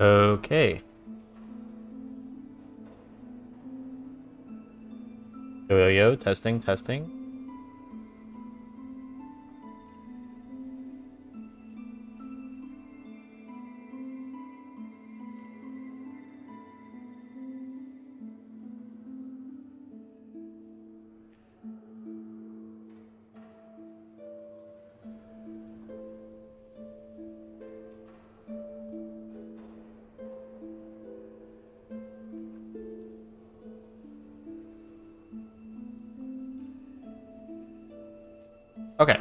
Okay. Yo, testing, testing. Okay.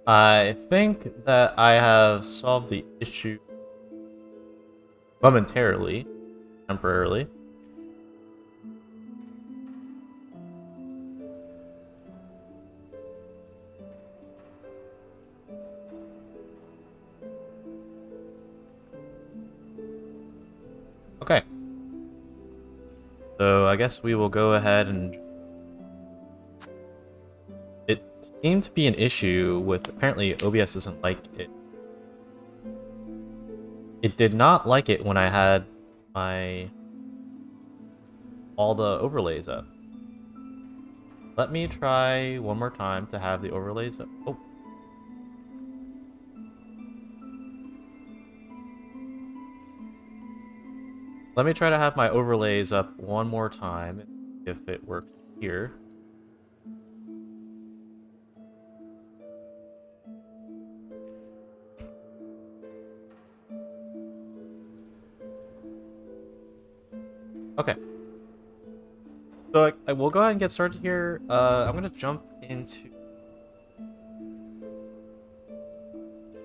I think that I have solved the issue momentarily, temporarily. Okay. So I guess we will go ahead and... It seemed to be an issue with... Apparently OBS doesn't like it. It did not like it when I had all the overlays up. Let me try one more time to have the overlays up. Oh. Let me try to have my overlays up one more time, if it works here. Okay. So I will go ahead and get started here. I'm going to jump into...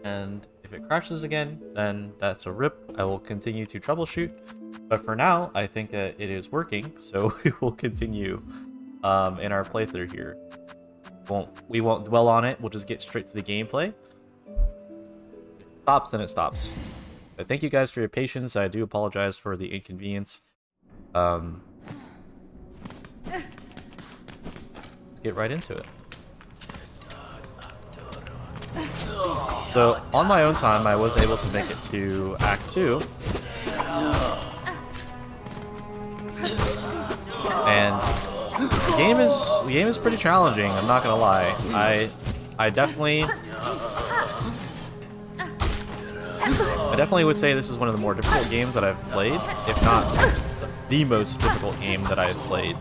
And if it crashes again, then that's a rip. I will continue to troubleshoot. But for now, I think that it is working, so we will continue in our playthrough here. We won't dwell on it, we'll just get straight to the gameplay. Stops, then it stops. But thank you guys for your patience. I do apologize for the inconvenience. Let's get right into it. So, on my own time, I was able to make it to Act 2. And the game is pretty challenging, I'm not gonna lie. I definitely would say this is one of the more difficult games that I've played, if not the most difficult game that I've played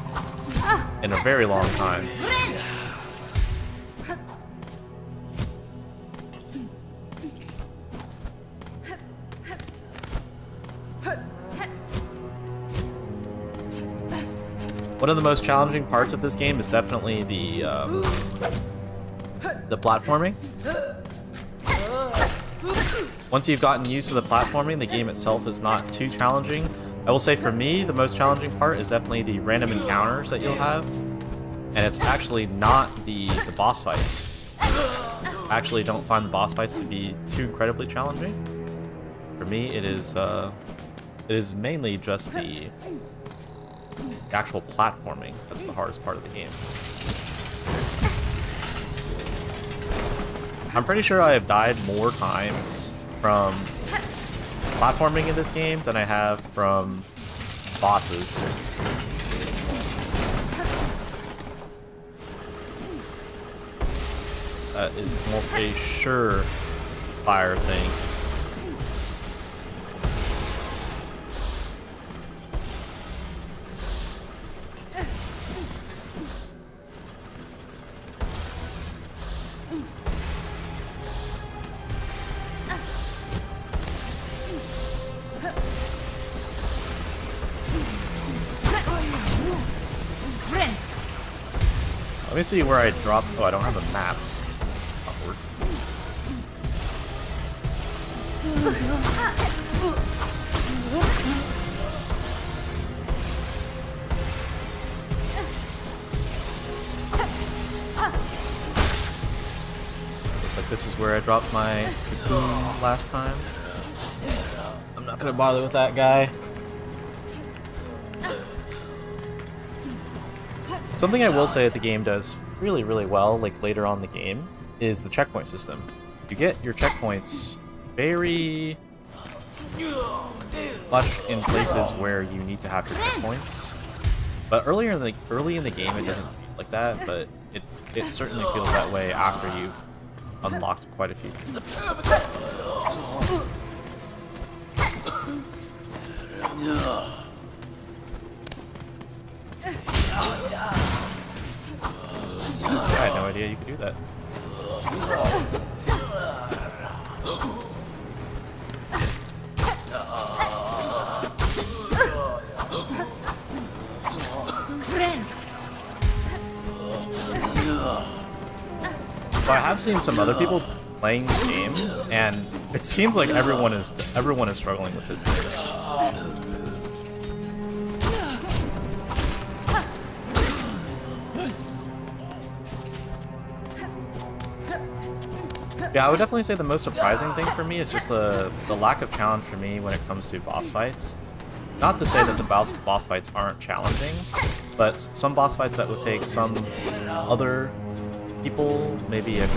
in a very long time. One of the most challenging parts of this game is definitely the platforming. Once you've gotten used to the platforming, the game itself is not too challenging. I will say for me, the most challenging part is definitely the random encounters that you'll have. And it's actually not the boss fights. I actually don't find the boss fights to be too incredibly challenging. For me, it is mainly just the actual platforming that's the hardest part of the game. I'm pretty sure I have died more times from platforming in this game than I have from bosses. That is almost a surefire thing. Let me see where I dropped. Oh, I don't have a map. Awkward. Looks like this is where I dropped my cocoon last time. I'm not gonna bother with that guy. Something I will say that the game does really, really well, like later on in the game, is the checkpoint system. You get your checkpoints very clutch in places where you need to have your checkpoints. But early in the game, it doesn't feel like that, but it certainly feels that way after you've unlocked quite a few. I had no idea you could do that. So I have seen some other people playing this game, and it seems like everyone is struggling with this game. Yeah, I would definitely say the most surprising thing for me is just the lack of challenge for me when it comes to boss fights. Not to say that the boss fights aren't challenging, but some boss fights that would take some other people maybe a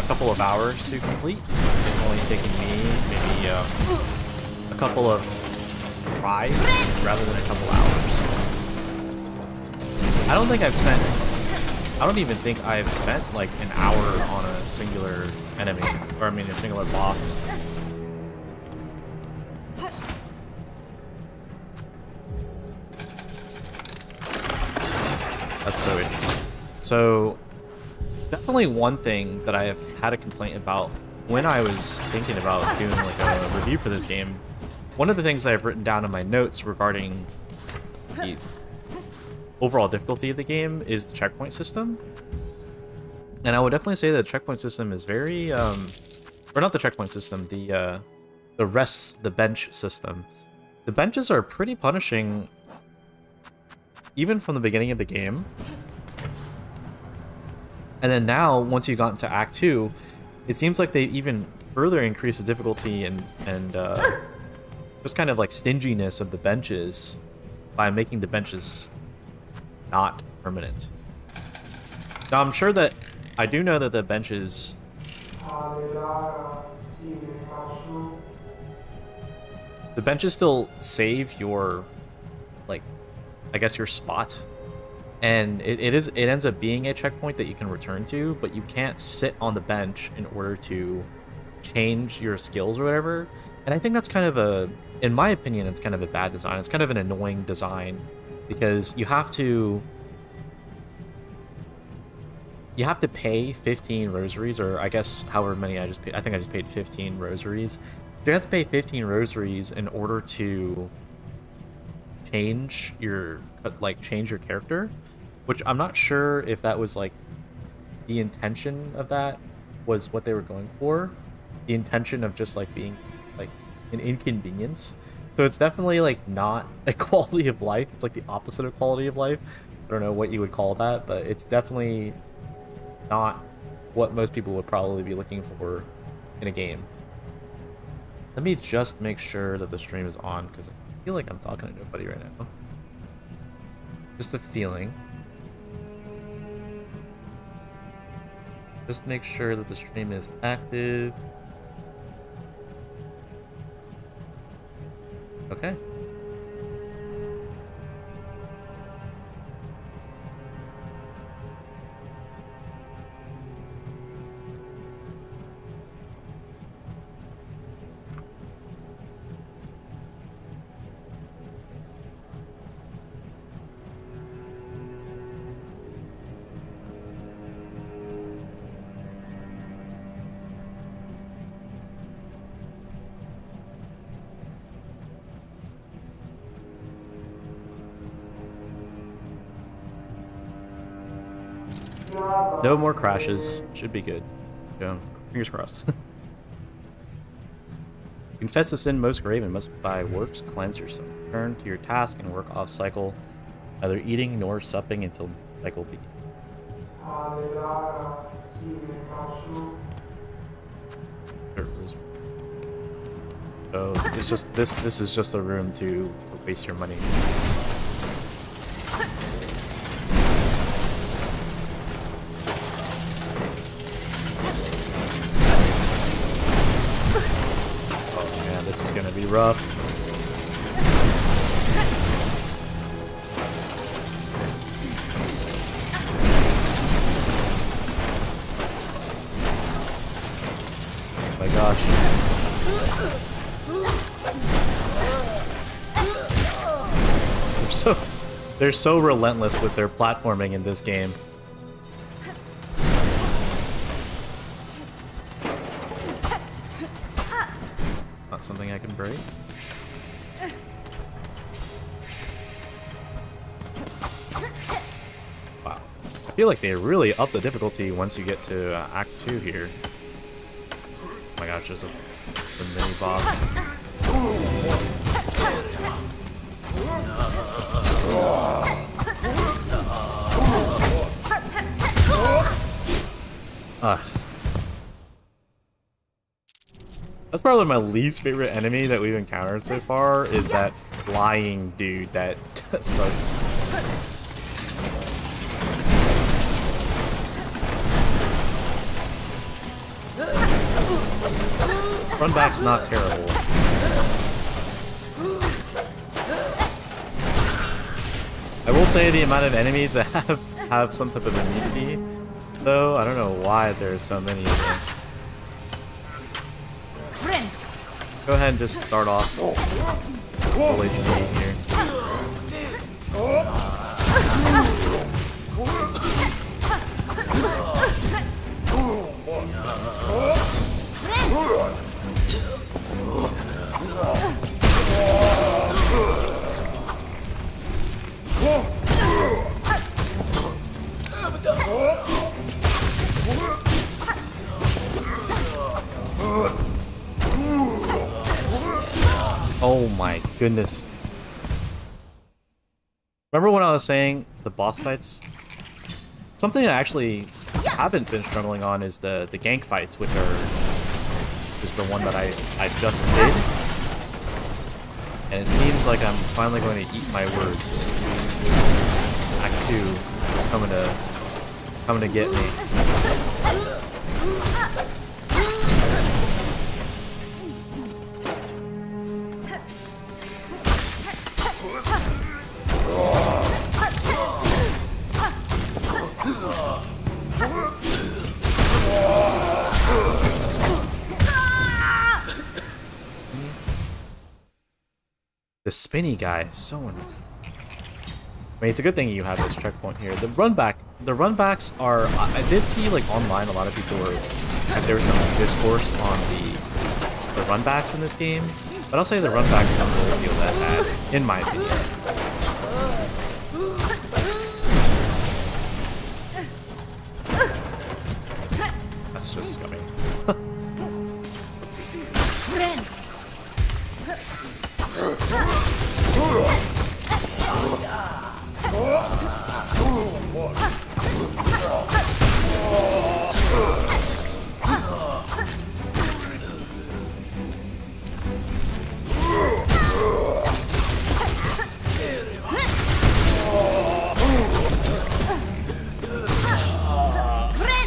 couple of hours to complete. It's only taking me maybe a couple of tries rather than a couple hours. I don't even think I've spent like an hour on a singular enemy, or I mean a singular boss. That's so interesting. So, definitely one thing that I have had a complaint about when I was thinking about doing like a review for this game, one of the things that I've written down in my notes regarding the overall difficulty of the game is the checkpoint system. And I would definitely say that the checkpoint system is very, or not the checkpoint system, the bench system. The benches are pretty punishing even from the beginning of the game. And then now, once you got into Act 2, it seems like they even further increase the difficulty and just kind of like stinginess of the benches by making the benches not permanent. Now, I'm sure that I do know that the benches still save your, like, I guess your spot, and it ends up being a checkpoint that you can return to, but you can't sit on the bench in order to change your skills or whatever. And I think that's kind of in my opinion, it's kind of a bad design. It's kind of an annoying design because you have to pay 15 rosaries, or I guess however many I just paid. I think I just paid 15 rosaries. You have to pay 15 rosaries in order to change your character, which I'm not sure if that was like the intention of that was what they were going for, the intention of just like being like an inconvenience. So it's definitely like not a quality of life. It's like the opposite of quality of life. I don't know what you would call that, but it's definitely not what most people would probably be looking for in a game. Let me just make sure that the stream is on, because I feel like I'm talking to nobody right now. Just a feeling. Just make sure that the stream is active. Okay. No more crashes. Should be good. Yeah, fingers crossed. Confess the sin most grave and must by works cleanse yourself. Return to your task and work off cycle, neither eating nor supping until cycle begins. So it's just this is just a room to waste your money. rough. Oh my gosh. They're so relentless with their platforming in this game. Not something I can break. Wow. I feel like they really up the difficulty once you get to Act 2 here. Oh my gosh, there's a mini boss. That's probably my least favorite enemy that we've encountered so far, is that flying dude that starts. Run back's not terrible. I will say the amount of enemies that have some type of immunity, though, I don't know why there's so many of them. Go ahead and just start off full HP here. Oh my goodness. Remember when I was saying the boss fights? Something I actually haven't been struggling on is the gank fights, which are just the one that I just did. And it seems like I'm finally going to eat my words. Act 2 is coming to get me. The spinny guy is so annoying. I mean, it's a good thing you have this checkpoint here. The runbacks are. I did see like online a lot of people there was some discourse on the runbacks in this game, but I'll say the runbacks don't really feel that bad, in my opinion. That's just scummy.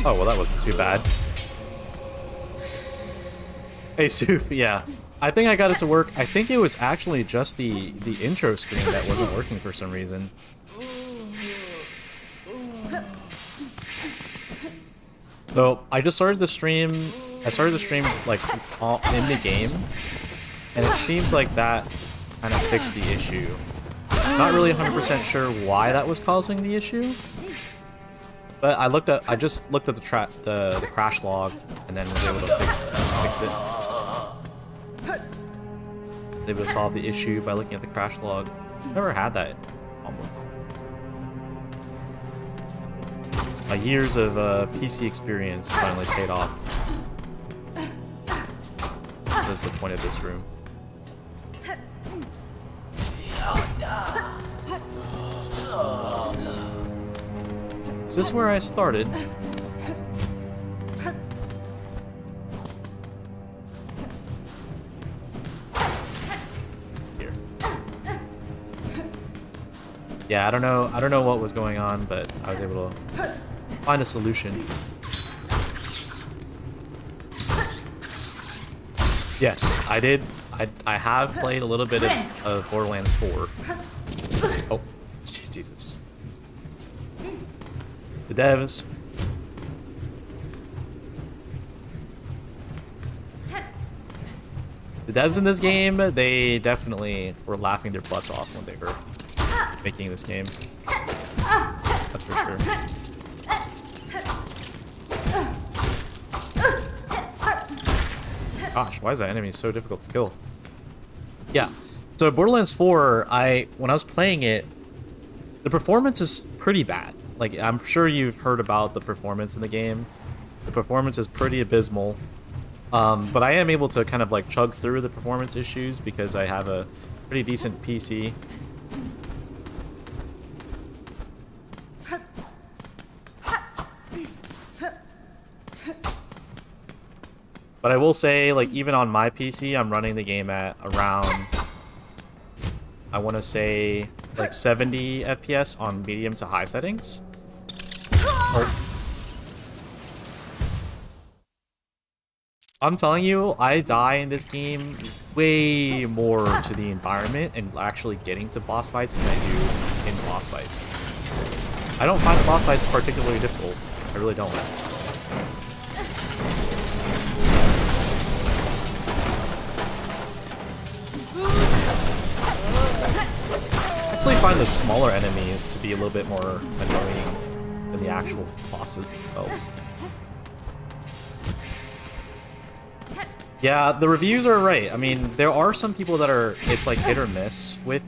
Oh, well, that wasn't too bad. Hey, Sue, yeah. I think I got it to work. I think it was actually just the intro screen that wasn't working for some reason. So, I just started the stream. I started the stream, like, in the game. And it seems like that kind of fixed the issue. Not really 100% sure why that was causing the issue. But I just looked at the crash log, and then was able to fix it. Able to solve the issue by looking at the crash log. Never had that problem. My years of PC experience finally paid off. That's the point of this room. Is this where I started? Here. Yeah, I don't know what was going on, but I was able to find a solution. Yes, I did. I have played a little bit of Borderlands 4. Oh, Jesus. The devs. The devs in this game, they definitely were laughing their butts off when they were making this game. That's for sure. Gosh, why is that enemy so difficult to kill? Yeah. So Borderlands 4, when I was playing it, the performance is pretty bad. Like, I'm sure you've heard about the performance in the game. The performance is pretty abysmal. But I am able to kind of like chug through the performance issues because I have a pretty decent PC. But I will say, like, even on my PC, I'm running the game at around, I want to say, like 70 FPS on medium to high settings. Oh. I'm telling you, I die in this game way more to the environment and actually getting to boss fights than I do in boss fights. I don't find the boss fights particularly difficult. I really don't. I actually find the smaller enemies to be a little bit more annoying than the actual bosses themselves. Yeah, the reviews are right. I mean, there are some people that are, it's like hit or miss with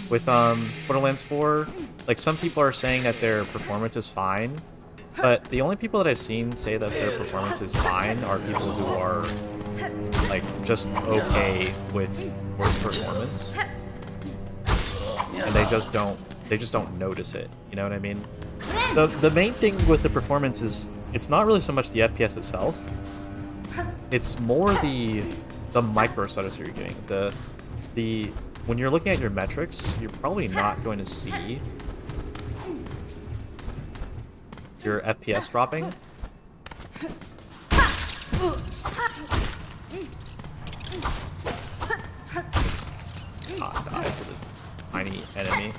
Borderlands 4. Like, some people are saying that their performance is fine, but the only people that I've seen say that their performance is fine are people who are, like, just okay with worse performance. And they just don't notice it, you know what I mean? The main thing with the performance is, it's not really so much the FPS itself. It's more the micro stutters you're getting. When you're looking at your metrics, you're probably not going to see your FPS dropping. Just not die for this tiny enemy.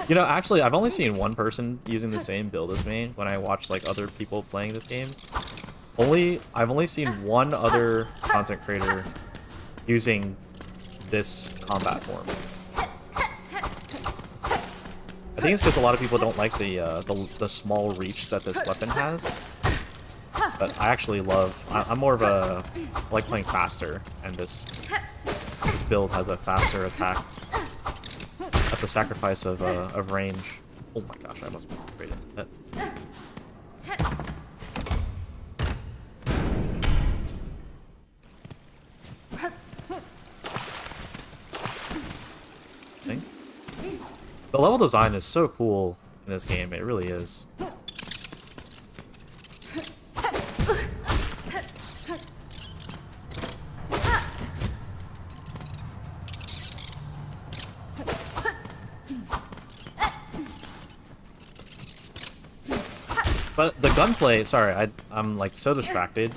You know, actually, I've only seen one person using the same build as me when I watch like other people playing this game. I've only seen one other content creator using this combat form. I think it's because a lot of people don't like the small reach that this weapon has. But I actually I'm more of I like playing faster, and this build has a faster attack at the sacrifice of range. Oh my gosh, I almost went straight into that. The level design is so cool in this game, it really is. But the gunplay, sorry, I'm like so distracted.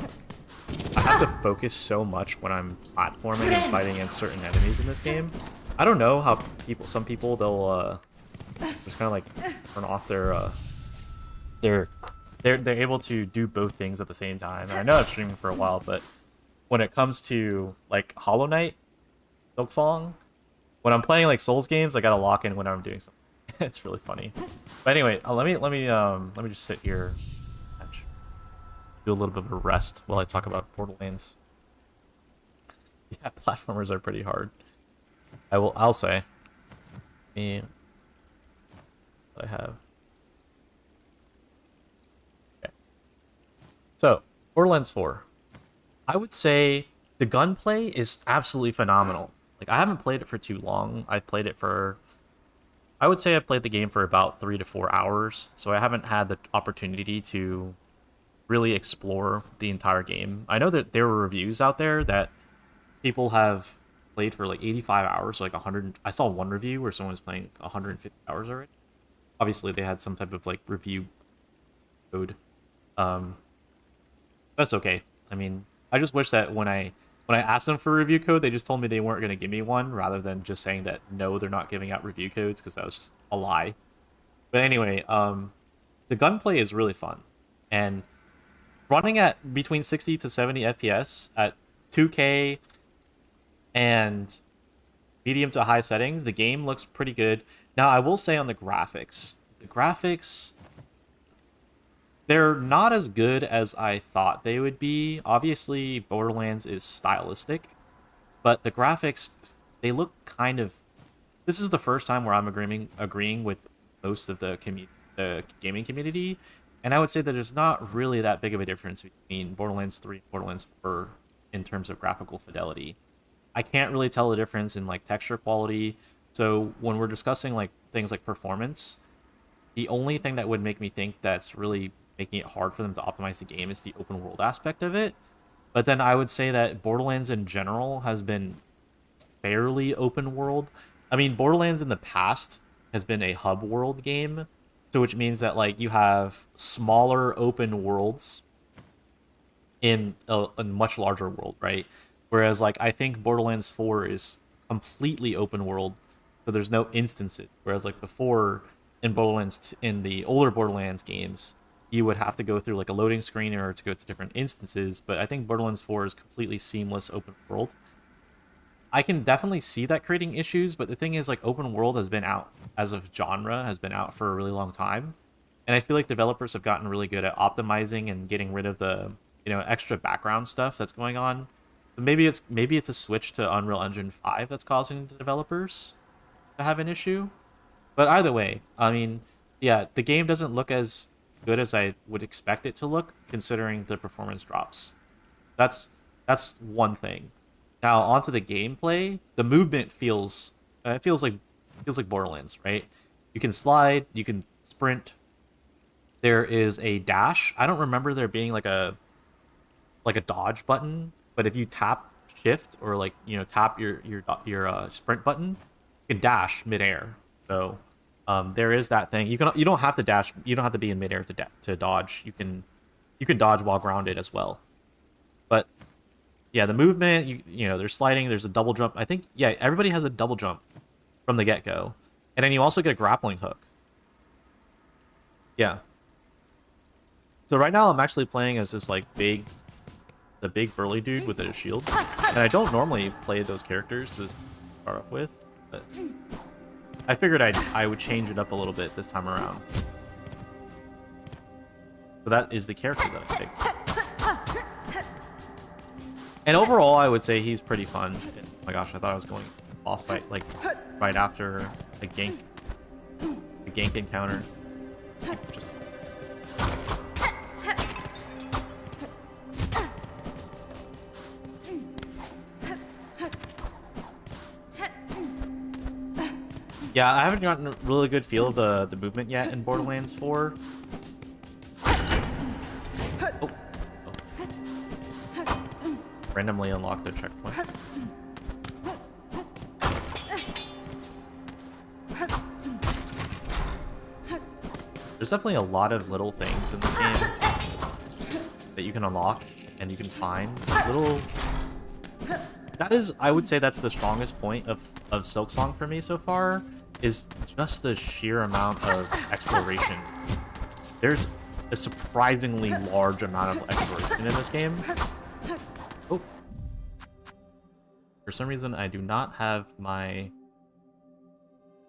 I have to focus so much when I'm platforming and fighting against certain enemies in this game. I don't know how some people, they'll just kind of like turn off they're able to do both things at the same time. And I know I've streamed for a while, but when it comes to like Hollow Knight, Silksong, when I'm playing like Souls games, I gotta lock in when I'm doing something. It's really funny. But anyway, let me just sit here and do a little bit of a rest while I talk about Borderlands. Yeah, platformers are pretty hard. I'll say. Me. I have. Okay. So, Borderlands 4. I would say the gunplay is absolutely phenomenal. Like, I haven't played it for too long. I would say I played the game for about 3 to 4 hours, so I haven't had the opportunity to really explore the entire game. I know that there were reviews out there that people have played for like 85 hours, so like 100. I saw one review where someone was playing 150 hours already. Obviously, they had some type of like review code. But That's okay. I mean, I just wish that when I asked them for a review code, they just told me they weren't going to give me one, rather than just saying that no, they're not giving out review codes, because that was just a lie. But anyway, the gunplay is really fun, and running at between 60 to 70 FPS at 2K and medium to high settings, the game looks pretty good. Now, I will say on the graphics, they're not as good as I thought they would be. Obviously, Borderlands is stylistic, but the graphics, they look kind of. This is the first time where I'm agreeing with most of the gaming community, and I would say that there's not really that big of a difference between Borderlands 3 and Borderlands 4 in terms of graphical fidelity. I can't really tell the difference in like texture quality. So when we're discussing like things like performance, the only thing that would make me think that's really making it hard for them to optimize the game is the open world aspect of it. But then I would say that Borderlands in general has been fairly open world. I mean, Borderlands in the past has been a hub world game, so which means that like you have smaller open worlds in a much larger world, right? Whereas like I think Borderlands 4 is completely open world, so there's no instances. Whereas like before in the older Borderlands games, you would have to go through like a loading screen in order to go to different instances. But I think Borderlands 4 is completely seamless open world. I can definitely see that creating issues, but the thing is, like, open world has been out as of genre has been out for a really long time, and I feel like developers have gotten really good at optimizing and getting rid of the extra background stuff that's going on. But maybe it's a switch to Unreal Engine 5 that's causing the developers to have an issue. But either way, I mean, yeah, the game doesn't look as good as I would expect it to look, considering the performance drops. That's that's one thing. Now onto the gameplay. The movement feels like Borderlands, right? You can slide, you can sprint. There is a dash. I don't remember there being like a dodge button, but if you tap shift or like tap your sprint button, you can dash midair. So there is that thing. You don't have to dash. You don't have to be in midair to dodge. You can dodge while grounded as well. But yeah, the movement, there's sliding, there's a double jump. I think, yeah, everybody has a double jump from the get-go. And then you also get a grappling hook. Yeah. So right now I'm actually playing as this like the big burly dude with a shield. And I don't normally play those characters to start off with, but I figured I would change it up a little bit this time around. So that is the character that I picked. And overall, I would say he's pretty fun. Oh my gosh, I thought I was going boss fight like right after a gank encounter. Just yeah, I haven't gotten a really good feel of the movement yet in Borderlands 4. Oh. Randomly unlocked a checkpoint. There's definitely a lot of little things in this game that you can unlock and you can find. Little. That is, I would say, that's the strongest point of Silksong for me so far. Is just the sheer amount of exploration. There's a surprisingly large amount of exploration in this game. Oh. For some reason, I do not have my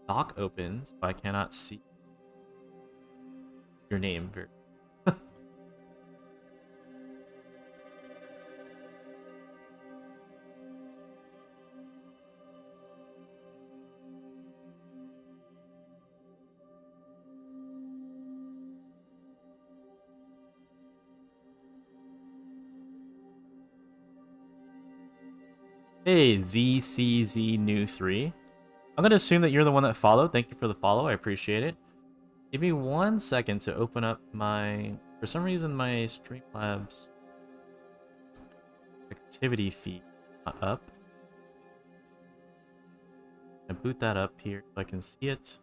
dock open, so I cannot see your name. Hey, ZCZ New 3. I'm going to assume that you're the one that followed. Thank you for the follow. I appreciate it. Give me 1 second to open up my... For some reason, my Streamlabs activity feed not up. I boot that up here so I can see it.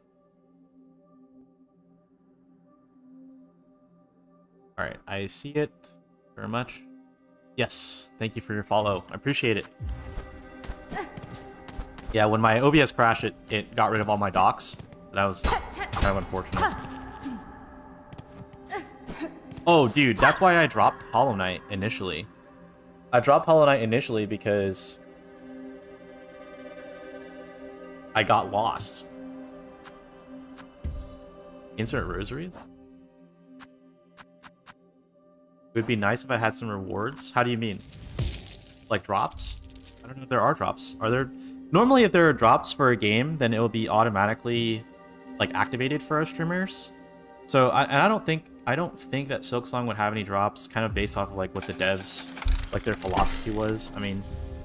Alright, I see it very much. Yes, thank you for your follow. I appreciate it. Yeah, when my OBS crashed, it got rid of all my docks. That was kind of unfortunate. Oh, dude, that's why I dropped Hollow Knight initially. I dropped Hollow Knight initially because I got lost. Insert rosaries? It would be nice if I had some rewards. How do you mean? Like drops? I don't know if there are drops. Are there? Normally, if there are drops for a game, then it will be automatically like activated for our streamers. So I don't think that Silksong would have any drops, kind of based off of like what the devs, like their philosophy was. I mean,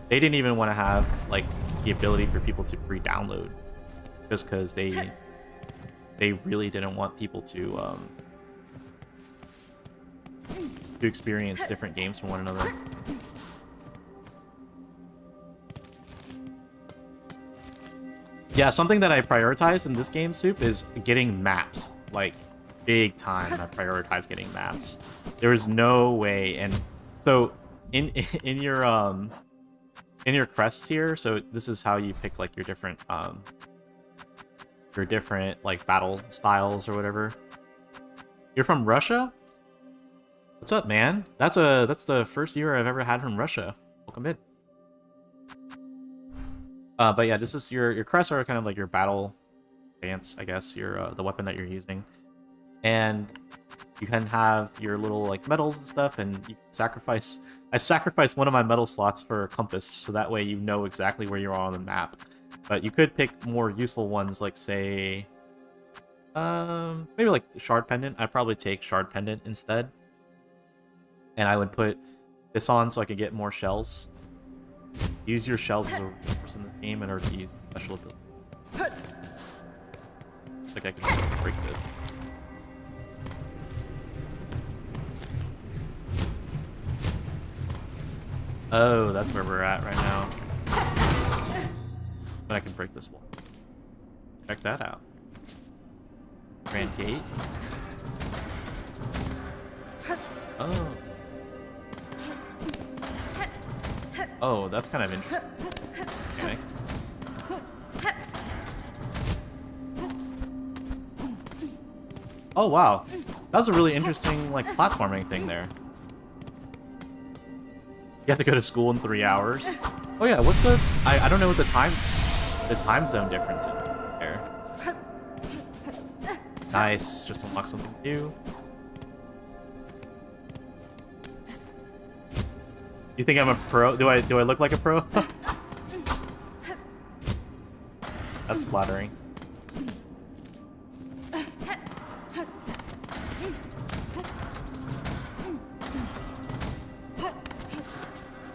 they didn't even want to have like the ability for people to pre-download, just because they really didn't want people to experience different games from one another. Yeah, something that I prioritize in this game, Soup, is getting maps. Like, big time, I prioritize getting maps. There is no way, and so in your crests here, so this is how you pick like your different like battle styles or whatever. You're from Russia? What's up, man? That's the first year I've ever had from Russia. Welcome in. But yeah, this is your crests are kind of like your battle stance, I guess, your the weapon that you're using. And you can have your little like medals and stuff, and you can sacrifice. I sacrificed one of my medal slots for a compass, so that way you know exactly where you are on the map. But you could pick more useful ones, like say, maybe like Shard Pendant. I'd probably take Shard Pendant instead, and I would put this on so I could get more shells. Use your shells as a resource in this game in order to use special ability. I think I can break this. Oh, that's where we're at right now. But I can break this wall. Check that out. Grand Gate. Oh. Oh, that's kind of interesting. Okay. Oh, wow. That was a really interesting, like, platforming thing there. You have to go to school in 3 hours. Oh yeah, what's the... I don't know what the time zone difference is there. Nice, just unlock something new. You think I'm a pro? Do I look like a pro? That's flattering.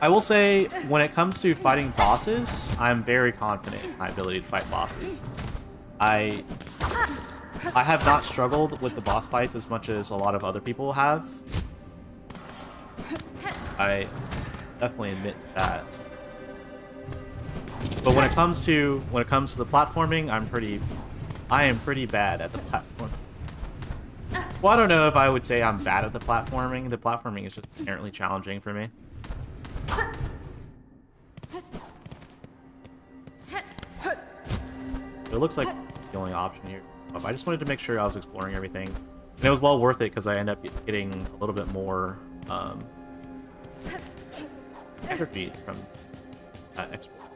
I will say, when it comes to fighting bosses, I'm very confident in my ability to fight bosses. I have not struggled with the boss fights as much as a lot of other people have. I definitely admit to that. But when it comes to the platforming, I am pretty bad at the platform. Well, I don't know if I would say I'm bad at the platforming. The platforming is just inherently challenging for me. It looks like the only option here. I just wanted to make sure I was exploring everything. And it was well worth it because I ended up getting a little bit more energy from that export.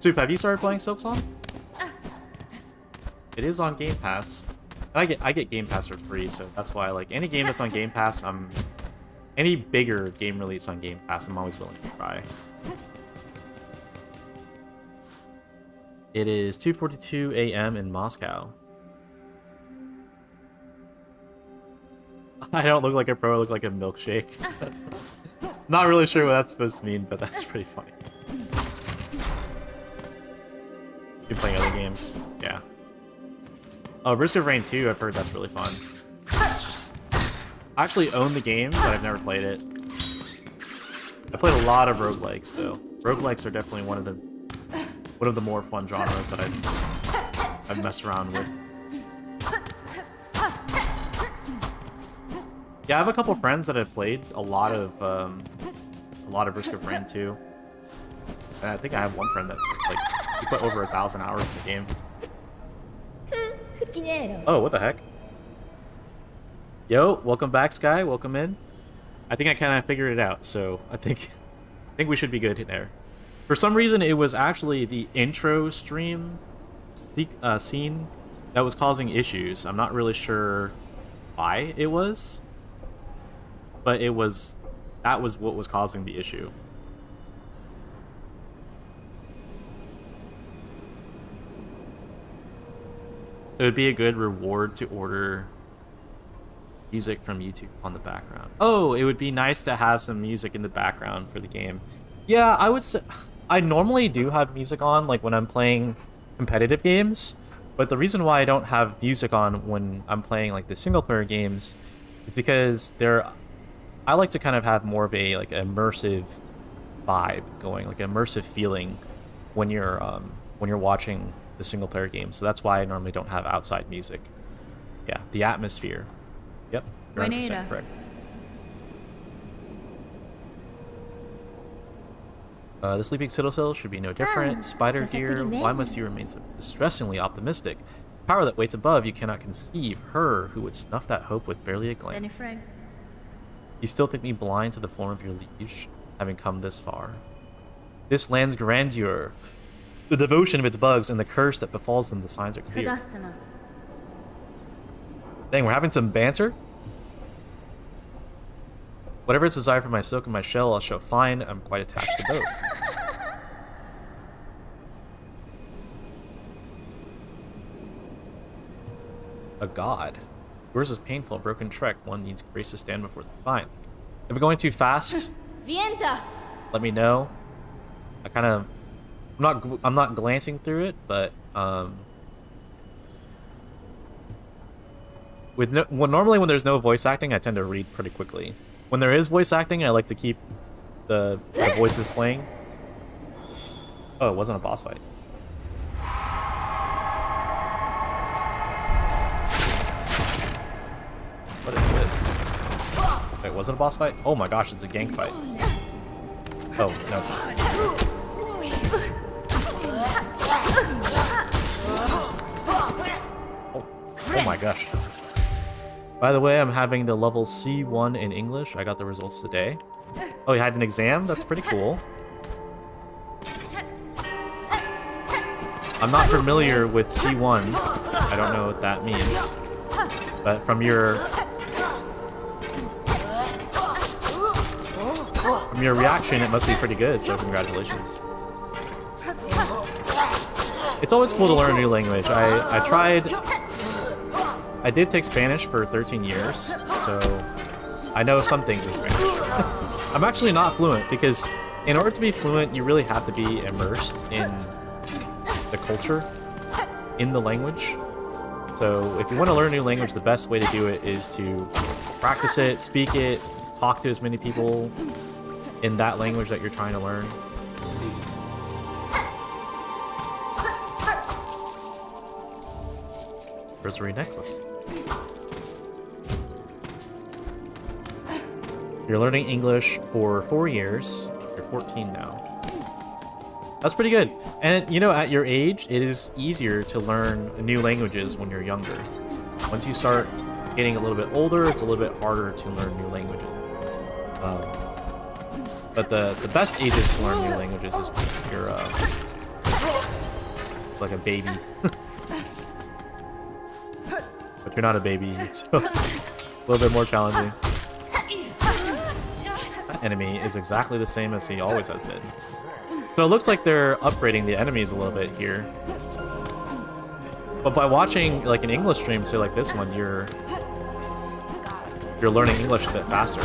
Soup, have you started playing Silksong? It is on Game Pass. And I get Game Pass for free, so that's why, like, any game that's on Game Pass, any bigger game release on Game Pass, I'm always willing to try. It is 2:42 a.m. in Moscow. I don't look like a pro, I look like a milkshake. Not really sure what that's supposed to mean, but that's pretty funny. You're playing other games? Yeah. Oh, Risk of Rain 2, I've heard that's really fun. I actually own the game, but I've never played it. I played a lot of roguelikes, though. Roguelikes are definitely one of the more fun genres that I've messed around with. Yeah, I have a couple friends that have played a lot of Risk of Rain 2. And I think I have one friend that like he put over 1,000 hours in the game. Oh, what the heck? Yo, welcome back, Sky. Welcome in. I think I kind of figured it out, so I think we should be good there. For some reason, it was actually the intro stream scene that was causing issues. I'm not really sure why it was, but that was what was causing the issue. It would be a good reward to order music from YouTube on the background. Oh, it would be nice to have some music in the background for the game. Yeah, I would say I normally do have music on like when I'm playing competitive games, but the reason why I don't have music on when I'm playing like the single player games is because I like to kind of have more of a like immersive vibe going, like immersive feeling when you're watching the single player game. So that's why I normally don't have outside music. Yeah, the atmosphere. Yep, you're 100% correct. The sleeping citadel should be no different. Spider dear, why must you remain so distressingly optimistic? Power that waits above, you cannot conceive. Her who would snuff that hope with barely a glance. You still think me blind to the form of your liege, having come this far? This land's grandeur, the devotion of its bugs, and the curse that befalls them, the signs are clear. Dang, we're having some banter? Whatever its desire for my silk and my shell, I'll show fine. I'm quite attached to both. A god. Yours is painful, a broken trek. One needs grace to stand before the divine. If we're going too fast, let me know. I'm not glancing through it, but normally when there's no voice acting, I tend to read pretty quickly. When there is voice acting, I like to keep the voices playing. Oh, it wasn't a boss fight. What is this? Wait, was it a boss fight? Oh my gosh, it's a gang fight. Oh, no, it's not. Oh my gosh. By the way, I'm having the level C1 in English. I got the results today. Oh, you had an exam? That's pretty cool. I'm not familiar with C1. I don't know what that means. But from your reaction, it must be pretty good, so congratulations. It's always cool to learn a new language. I did take Spanish for 13 years, so I know some things in Spanish. I'm actually not fluent, because in order to be fluent, you really have to be immersed in the culture, in the language. So if you want to learn a new language, the best way to do it is to practice it, speak it, talk to as many people in that language that you're trying to learn. Rosary necklace. You're learning English for 4 years. You're 14 now. That's pretty good. And, you know, at your age, it is easier to learn new languages when you're younger. Once you start getting a little bit older, it's a little bit harder to learn new languages. But the best ages to learn new languages is when you're like a baby. But you're not a baby, so a little bit more challenging. That enemy is exactly the same as he always has been. So it looks like they're upgrading the enemies a little bit here. But by watching like an English stream, say like this one, you're learning English a bit faster.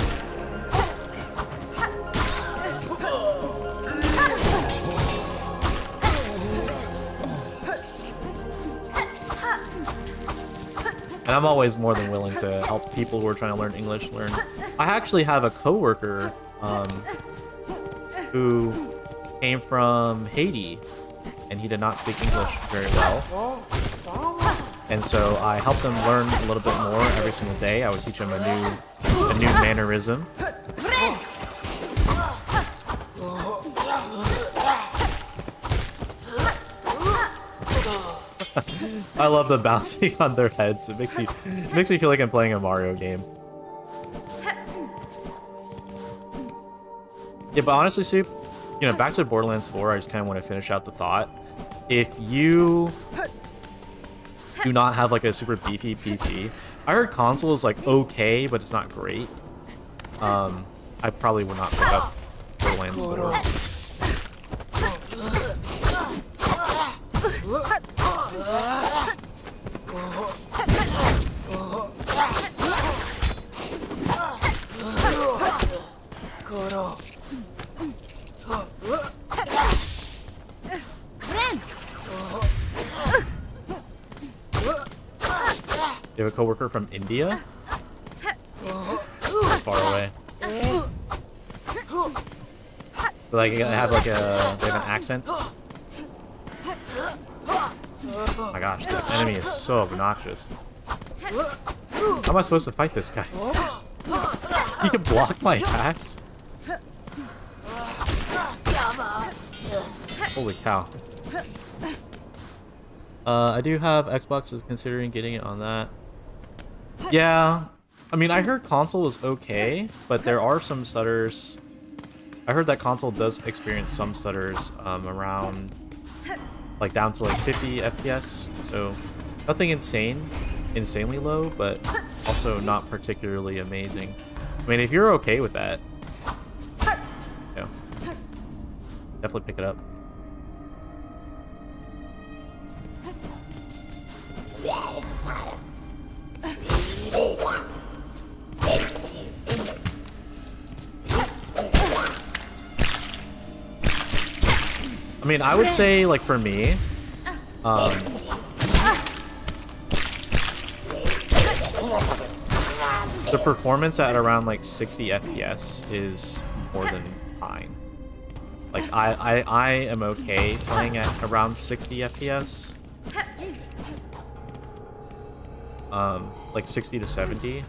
And I'm always more than willing to help people who are trying to learn English learn. I actually have a coworker who came from Haiti, and he did not speak English very well. And so I helped them learn a little bit more every single day. I would teach them a new mannerism. I love the bouncing on their heads. It makes me feel like I'm playing a Mario game. Yeah, but honestly, Soup, you know, back to Borderlands 4, I just kind of want to finish out the thought. If you do not have like a super beefy PC, I heard console is like okay, but it's not great. I probably would not pick up Borderlands 4. You have a coworker from India? Far away. But like, have like they have an accent? Oh my gosh, this enemy is so obnoxious. How am I supposed to fight this guy? He can block my attacks? Holy cow. I do have Xbox is considering getting it on that. Yeah, I mean, I heard console was okay, but there are some stutters. I heard that console does experience some stutters around, like down to like 50 FPS. So nothing insanely low, but also not particularly amazing. I mean, if you're okay with that, yeah, definitely pick it up. I mean, I would say, like, for me, the performance at around, like, 60 FPS is more than fine. Like, I am okay playing at around 60 FPS. Like 60 to 70.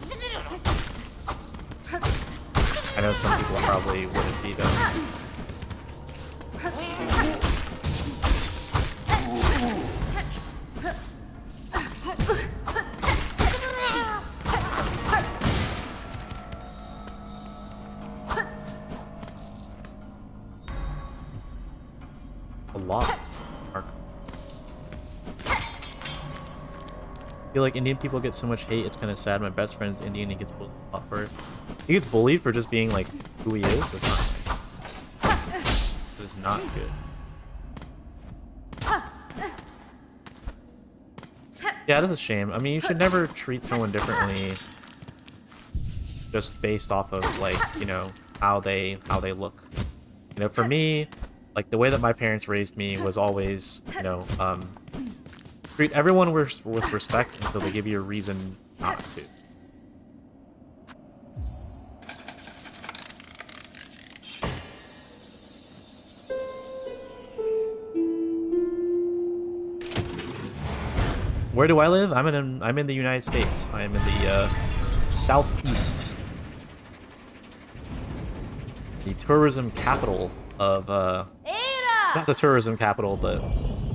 I know some people probably wouldn't be though. A lot. I feel like Indian people get so much hate, it's kind of sad. My best friend's Indian, he gets bullied a lot for it. He gets bullied for just being like who he is. That's not good. That is not good. Yeah, that's a shame. I mean, you should never treat someone differently just based off of like, you know, how they look. You know, for me, like the way that my parents raised me was always, you know, treat everyone with respect until they give you a reason not to. Where do I live? I'm in the United States. I am in the southeast, the tourism capital of not the tourism capital, but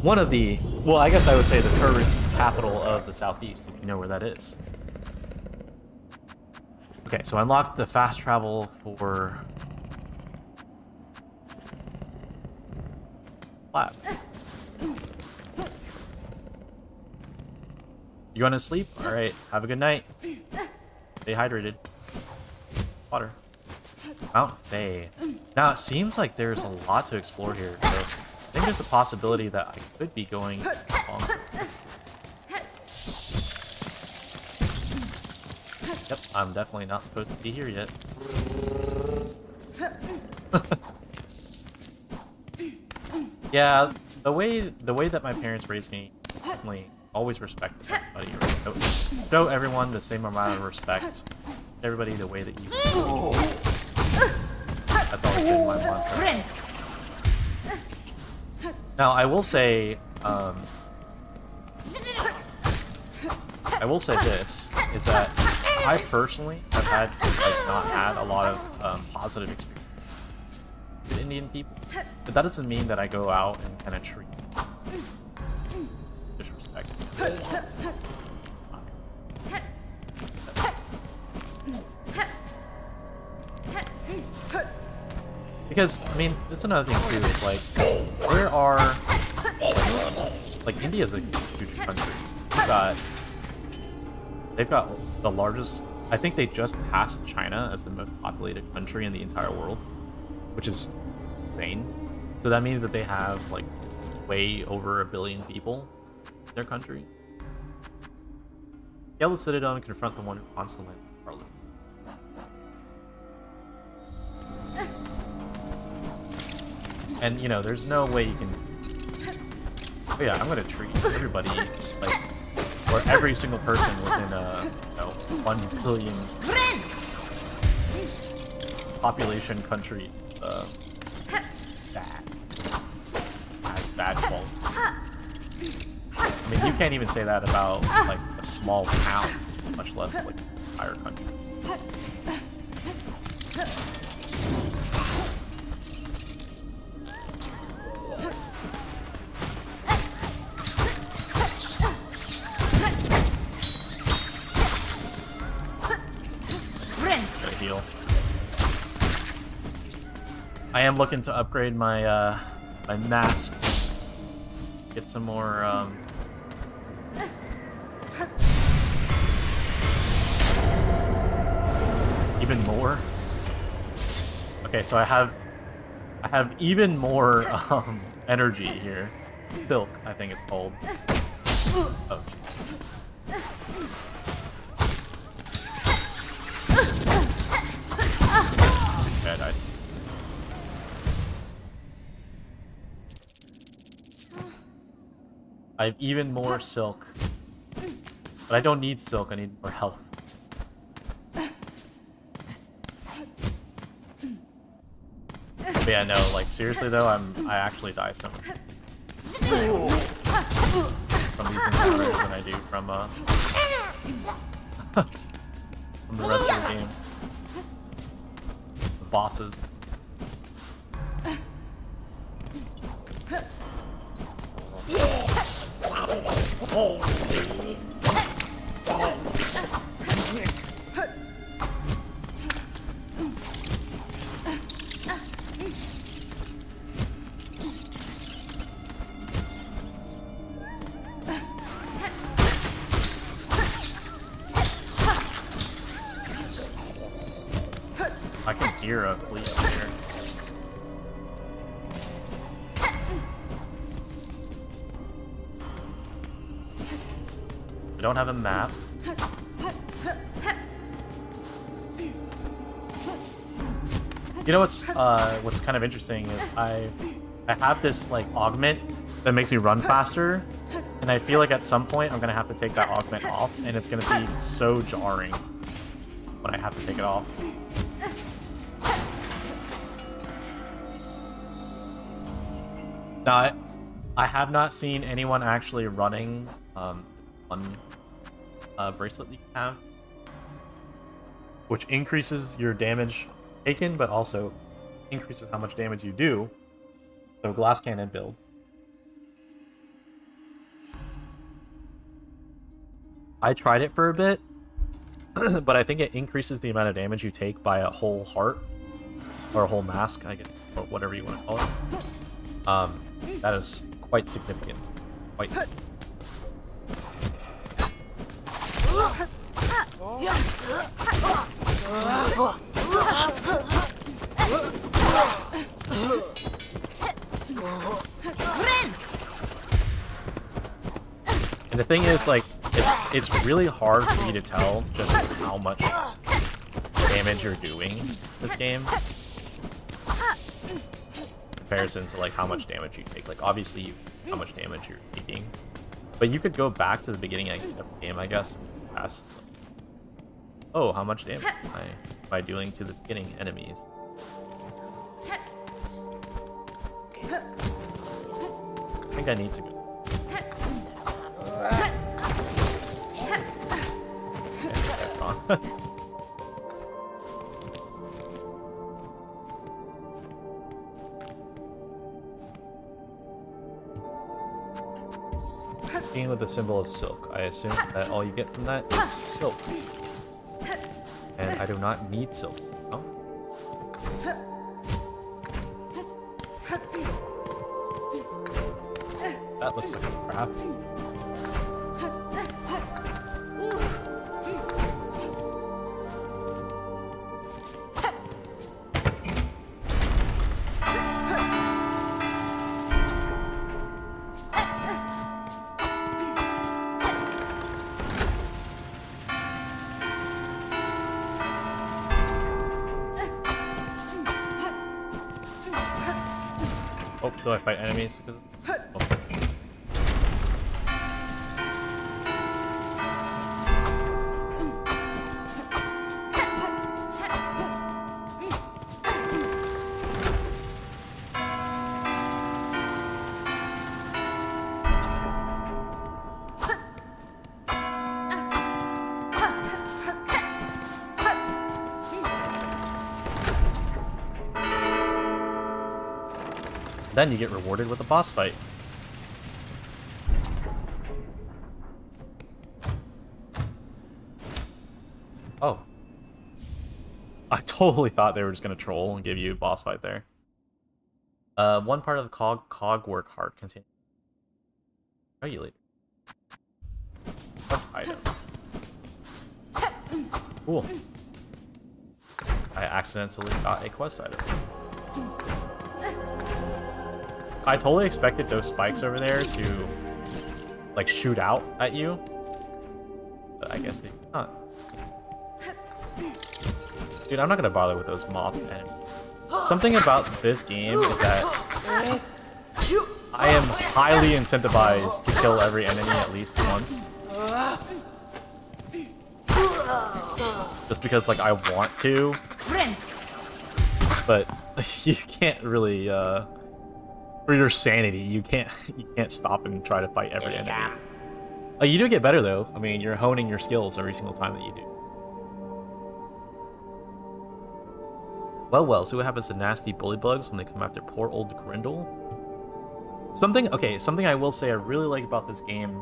one of the, well, I guess I would say the tourist capital of the southeast, if you know where that is. Okay, so I unlocked the fast travel for lab. You going to sleep? All right, have a good night. Stay hydrated. Water. Mount Faye. Now, it seems like there's a lot to explore here, so I think there's a possibility that I could be going longer. Yep, I'm definitely not supposed to be here yet. Yeah, the way that my parents raised me, definitely always respect everybody. Right? Show everyone the same amount of respect. Everybody the way that you. That's always been my mantra. Now, I will say, I will say this, is that I personally have had, like, not had a lot of positive experience with Indian people. But that doesn't mean that I go out and kind of treat disrespect. Because, I mean, that's another thing too, is like, where are, like, India's a huge country. They've got the largest, I think they just passed China as the most populated country in the entire world, which is insane. So that means that they have, like, way over 1 billion people in their country. Scale the Citadel and confront the one who constantly Parliament. And, you know, there's no way you can... Oh yeah, I'm gonna treat everybody, like, or every single person within a, you know, 1 billion population country, bad. Has bad quality. I mean, you can't even say that about, like, a small town, much less, like, an entire country. Heal. I am looking to upgrade my my mask. Get some more even more. Okay, so I have even more energy here. Silk, I think it's called. Oh. Bad. I have even more silk. But I don't need silk, I need more health. But yeah, no, like, seriously though, I actually die so much from these encounters than I do from from the rest of the game. The bosses. I can hear a fleet up here. I don't have a map. You know what's kind of interesting is I have this, like, augment that makes me run faster, and I feel like at some point I'm gonna have to take that augment off, and it's gonna be so jarring when I have to take it off. Now, I have not seen anyone actually running one bracelet you can have, which increases your damage taken, but also increases how much damage you do. So glass cannon build. I tried it for a bit, but I think it increases the amount of damage you take by a whole heart, or a whole mask, I guess, or whatever you want to call it. That is quite significant. Quite significant. And the thing is, like, it's really hard for me to tell just how much damage you're doing this game. Comparison to, like, how much damage you take. Like, obviously how much damage you're taking, but you could go back to the beginning of the game, I guess, and ask, oh, how much damage am I doing to the beginning enemies? I think I need to go. on. Being with the symbol of silk, I assume that all you get from that is silk. And I do not need silk. Oh. That looks like a crab. Oh, do I fight enemies? Oh. Then you get rewarded with a boss fight. Oh. I totally thought they were just gonna troll and give you a boss fight there. One part of the cog work hard continue. Regulator. Quest item. Cool. I accidentally got a quest item. I totally expected those spikes over there to, like, shoot out at you. But I guess they did not. Dude, I'm not gonna bother with those moth enemies. Something about this game is that I am highly incentivized to kill every enemy at least once. Just because, like, I want to. But you can't really, for your sanity, you can't stop and try to fight every enemy. You do get better though. I mean, you're honing your skills every single time that you do. Well, see what happens to nasty bully bugs when they come after poor old Grindel. Something I will say I really like about this game.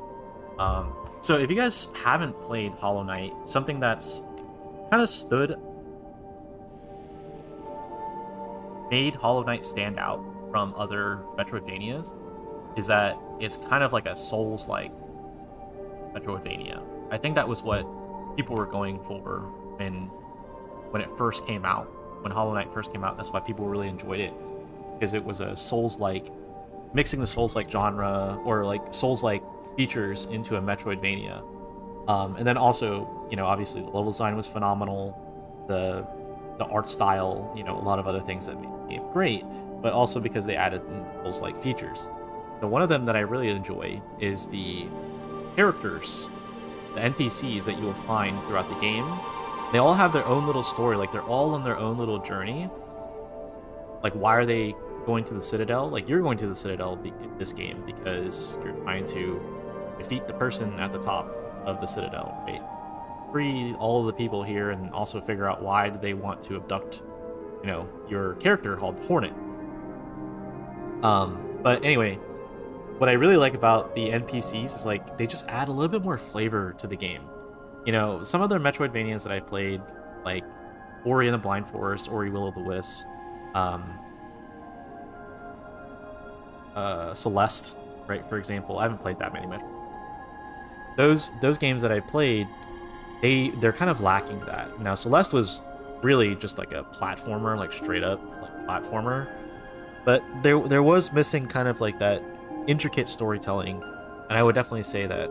So if you guys haven't played Hollow Knight, something that's kind of made Hollow Knight stand out from other Metroidvanias is that it's kind of like a Souls-like Metroidvania. I think that was what people were going for when it first came out. When Hollow Knight first came out, that's why people really enjoyed it, because it was a Souls-like, mixing the Souls-like genre or like Souls-like features into a Metroidvania. And then also, you know, obviously the level design was phenomenal, the art style, you know, a lot of other things that made the game great, but also because they added Souls-like features. So one of them that I really enjoy is the characters, the NPCs that you will find throughout the game. They all have their own little story, like they're all on their own little journey. Like, why are they going to the Citadel? Like, you're going to the Citadel in this game because you're trying to defeat the person at the top of the Citadel, right? Free all of the people here and also figure out why do they want to abduct, you know, your character called Hornet. But anyway, what I really like about the NPCs is, like, they just add a little bit more flavor to the game. You know, some other Metroidvanias that I played, like Ori and the Blind Forest, Ori Will of the Wisps, Celeste, right, for example. I haven't played that many Metroid. Those games that I played, they're kind of lacking that. Now, Celeste was really just like a platformer, like straight up like platformer, but there was missing kind of like that intricate storytelling, and I would definitely say that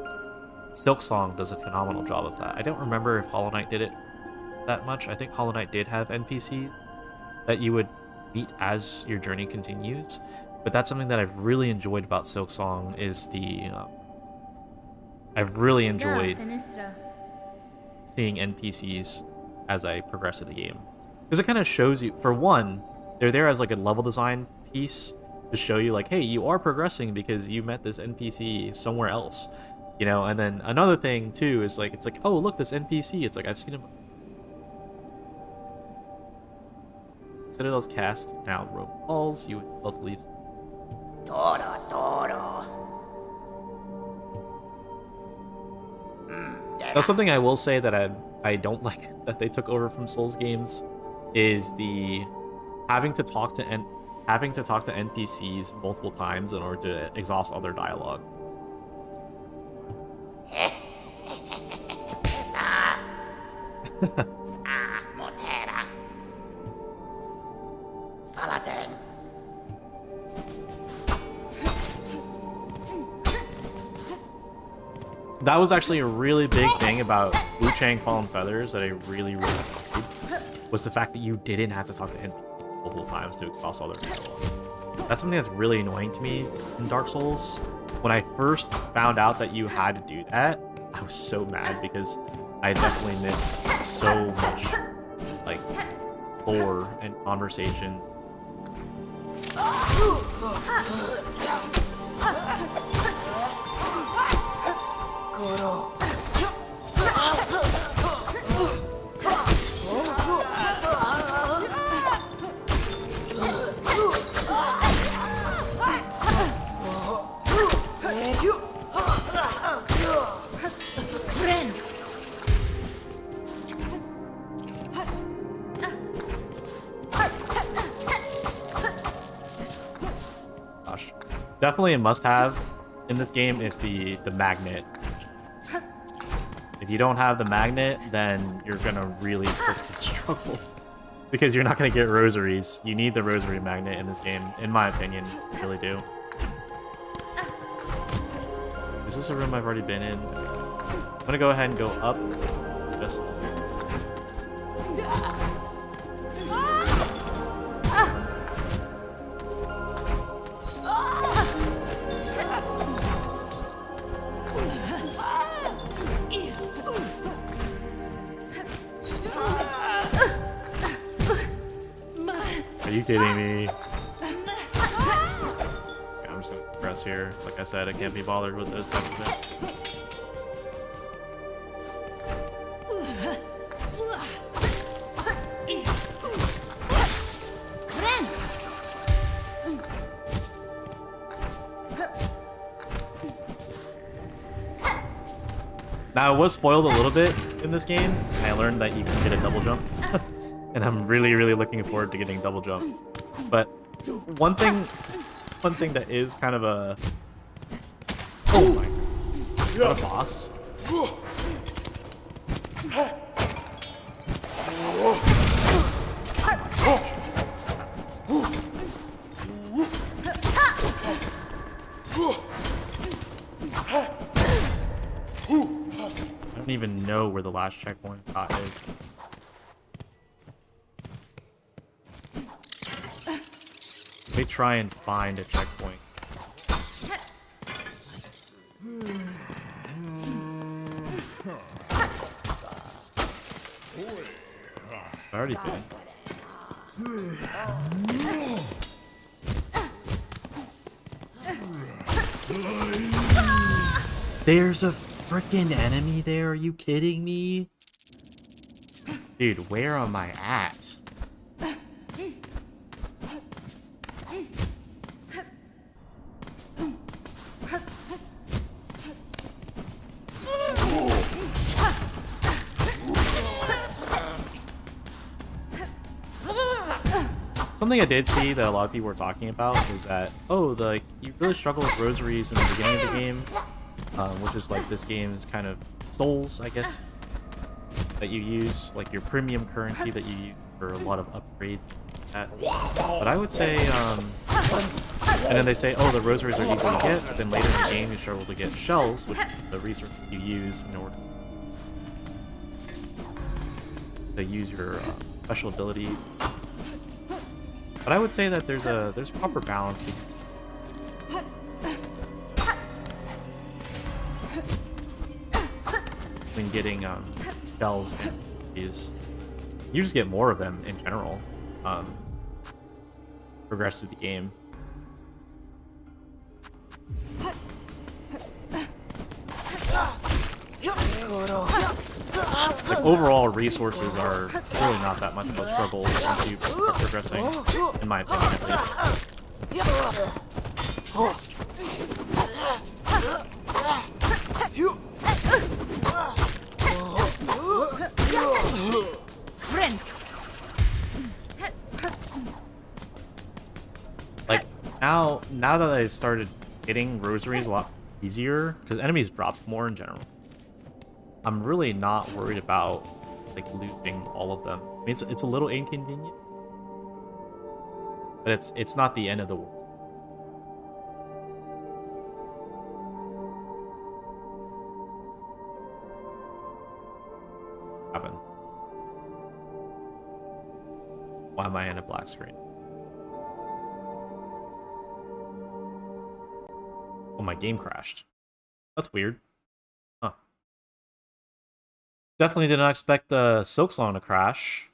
Silksong does a phenomenal job of that. I don't remember if Hollow Knight did it that much. I think Hollow Knight did have NPCs that you would meet as your journey continues, but that's something that I've really enjoyed about Silksong is I've really enjoyed seeing NPCs as I progress through the game, because it kind of shows you, for one, they're there as like a level design piece to show you like, hey, you are progressing because you met this NPC somewhere else. You know, and then another thing too is like, it's like, oh look, this NPC. It's like I've seen him. Citadel's cast down rope walls. You would be able to leave. Toro, toro. Now, something I will say that I don't like that they took over from Souls games is the having to talk to NPCs multiple times in order to exhaust all their dialogue. Motera. Falaten. That was actually a really big thing about Wu Chang Fallen Feathers that I really liked, was the fact that you didn't have to talk to NPCs multiple times to exhaust all their dialogue. That's something that's really annoying to me in Dark Souls. When I first found out that you had to do that, I was so mad because I definitely missed so much, like, lore and conversation. Goro. Gosh, definitely a must-have in this game is the magnet. If you don't have the magnet, then you're gonna really freaking struggle because you're not gonna get rosaries. You need the rosary magnet in this game, in my opinion. You really do. Is this a room I've already been in? I'm gonna go ahead and go up. Just. Are you kidding me? Yeah, I'm just gonna press here. Like I said, I can't be bothered with those types of things. Now, I was spoiled a little bit in this game. I learned that you can get a double jump. And I'm really, really looking forward to getting double jump. But one thing that is kind of a... Oh my... Is that a boss? I don't even know where the last checkpoint spot is. Let me try and find a checkpoint. I've already been. There's a freaking enemy there. Are you kidding me? Dude, where am I at? Something I did see that a lot of people were talking about is that, oh, you really struggle with rosaries in the beginning of the game, which is like this game's kind of souls, I guess, that you use, like your premium currency that you use for a lot of upgrades and stuff like that. But I would say, and then they say, oh, the rosaries are easy to get, but then later in the game you struggle to get shells, which is the resource you use in order to use your special ability. But I would say that there's a proper balance between getting shells and these. You just get more of them in general. Progress through the game. Like, overall, resources are really not that much of a struggle once you start progressing, in my opinion, at least. Like, now that I started hitting rosaries a lot easier, because enemies drop more in general, I'm really not worried about, like, looting all of them. I mean, it's a little inconvenient, but it's not the end of the world. Happen. Why am I in a black screen? Oh, my game crashed. That's weird. Huh. Definitely did not expect the Silksong to crash.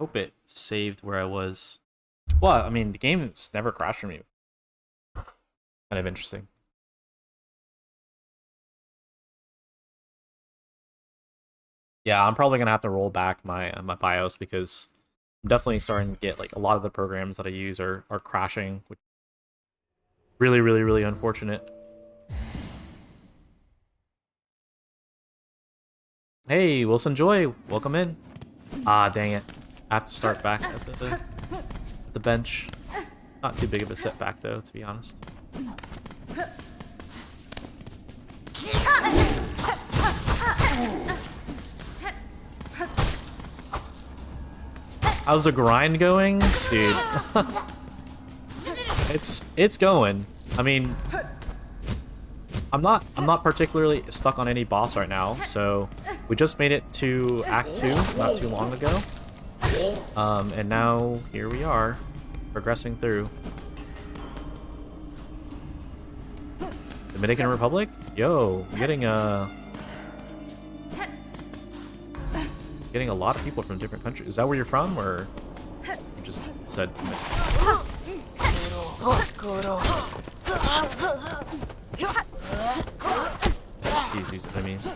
Hope it saved where I was. Well, I mean, the game's never crashed for me. Kind of interesting. Yeah, I'm probably gonna have to roll back my my BIOS because I'm definitely starting to get, like, a lot of the programs that I use are crashing, which is really, really, really unfortunate. Hey, Wilson Joy, welcome in. Ah, dang it. I have to start back at the bench. Not too big of a setback, though, to be honest. How's the grind going? Dude. It's going. I mean, I'm not particularly stuck on any boss right now, so we just made it to Act 2 not too long ago. And now here we are, progressing through. Dominican Republic? Yo, I'm getting a lot of people from different countries. Is that where you're from, or you just said? These enemies.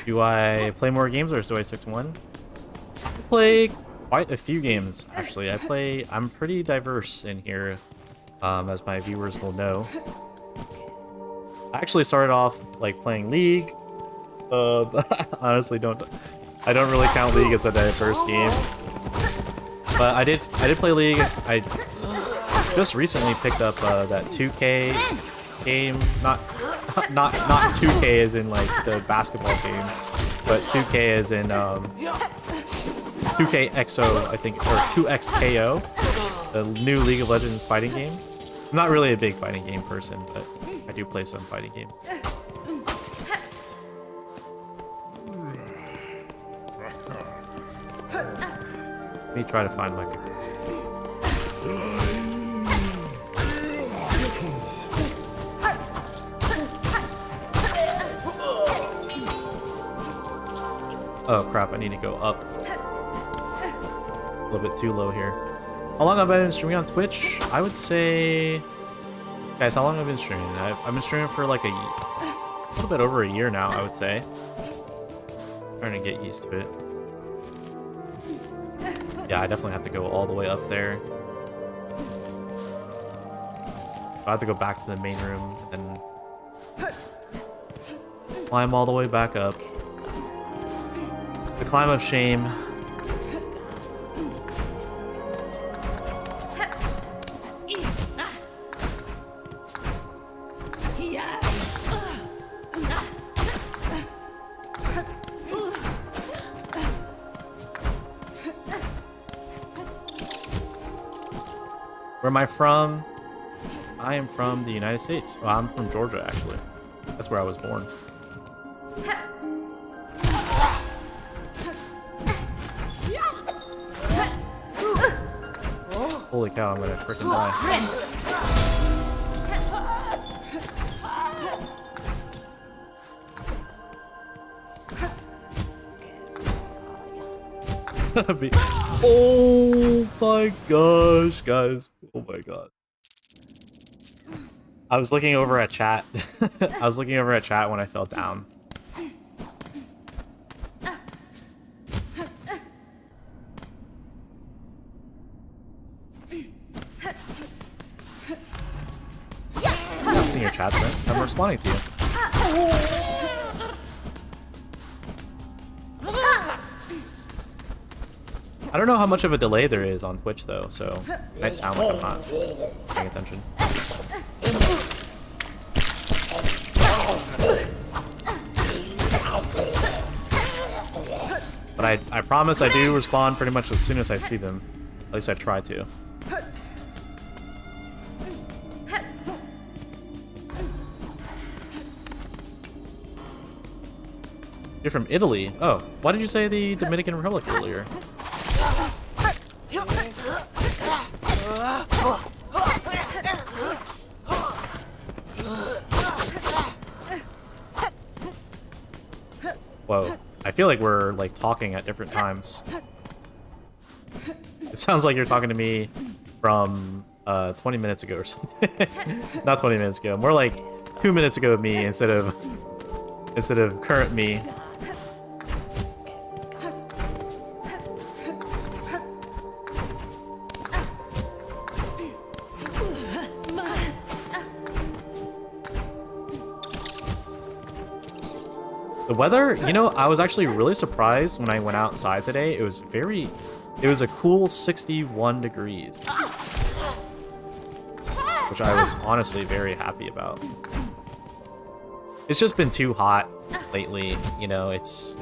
Do I play more games or do I stick to one? I play quite a few games, actually. I'm pretty diverse in here, as my viewers will know. I actually started off, like, playing League. Honestly, I don't really count League as a diverse game. But I did play League. I just recently picked up that 2K game, not 2K as in, like, the basketball game, but 2K as in 2KXO, I think, or 2XKO, the new League of Legends fighting game. I'm not really a big fighting game person, but I do play some fighting games. Let me try to find my computer. Oh crap, I need to go up. A little bit too low here. How long have I been streaming on Twitch? I would say... Guys, how long have I been streaming? I've been streaming for like a little bit over a year now, I would say. Trying to get used to it. Yeah, I definitely have to go all the way up there. I have to go back to the main room and climb all the way back up. The climb of shame. Where am I from? I am from the United States. Well, I'm from Georgia, actually. That's where I was born. Holy cow, I'm gonna freaking die. Oh my gosh, guys. Oh my god. I was looking over at chat. I was looking over at chat when I fell down. I'm seeing your chat, Brent. I'm responding to you. I don't know how much of a delay there is on Twitch, though, so it might sound like I'm not paying attention. But I promise I do respond pretty much as soon as I see them. At least I try to. You're from Italy? Oh, why did you say the Dominican Republic earlier? Whoa. I feel like we're, like, talking at different times. It sounds like you're talking to me from, 20 minutes ago or something. Not 20 minutes ago. More like 2 minutes ago of me instead of current me. The weather, you know, I was actually really surprised when I went outside today. It was a cool 61 degrees. Which I was honestly very happy about. It's just been too hot lately, you know, it's...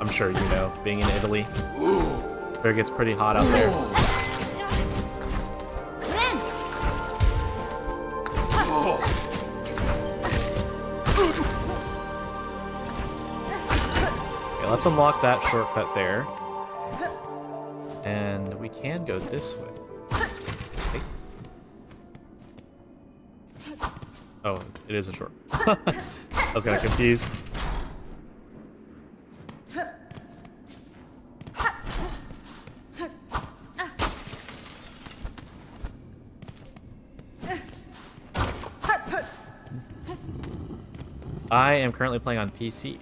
I'm sure you know, being in Italy. It gets pretty hot out there. Okay, let's unlock that shortcut there. And we can go this way. Okay. Oh, it is a short. I was kind of confused. I am currently playing on PC.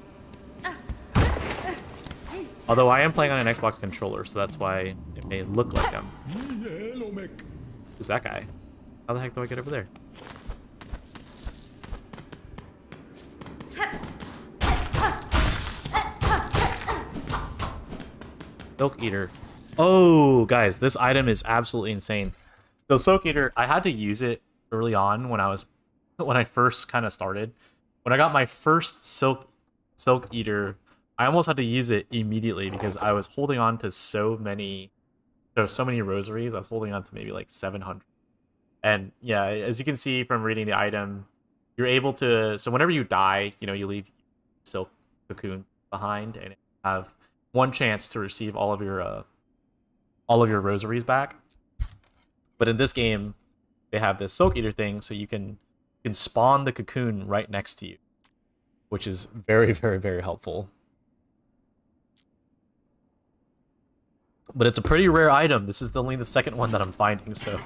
Although I am playing on an Xbox controller, so that's why it may look like I'm... Who's that guy? How the heck do I get over there? Silk Eater. Oh, guys, this item is absolutely insane. So Silk Eater, I had to use it early on when I first kind of started. When I got my first Silk Eater, I almost had to use it immediately because I was holding on to so many rosaries. I was holding on to maybe like 700. And yeah, as you can see from reading the item, you're able to... So whenever you die, you know, you leave Silk Cocoon behind and have one chance to receive all of your rosaries back. But in this game, they have this Silk Eater thing, so you can spawn the cocoon right next to you, which is very, very, very helpful. But it's a pretty rare item. This is only the second one that I'm finding, so...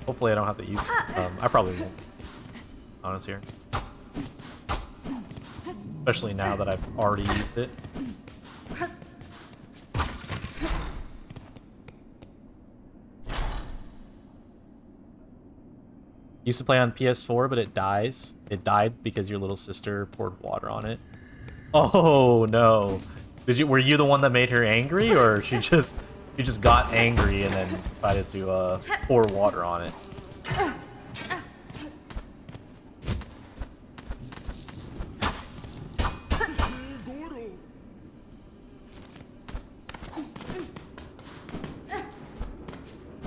Hopefully I don't have to use it. I probably won't. Honest here. Especially now that I've already used it. Used to play on PS4, but it dies. It died because your little sister poured water on it. Oh no! Were you the one that made her angry, or she just got angry and then decided to pour water on it?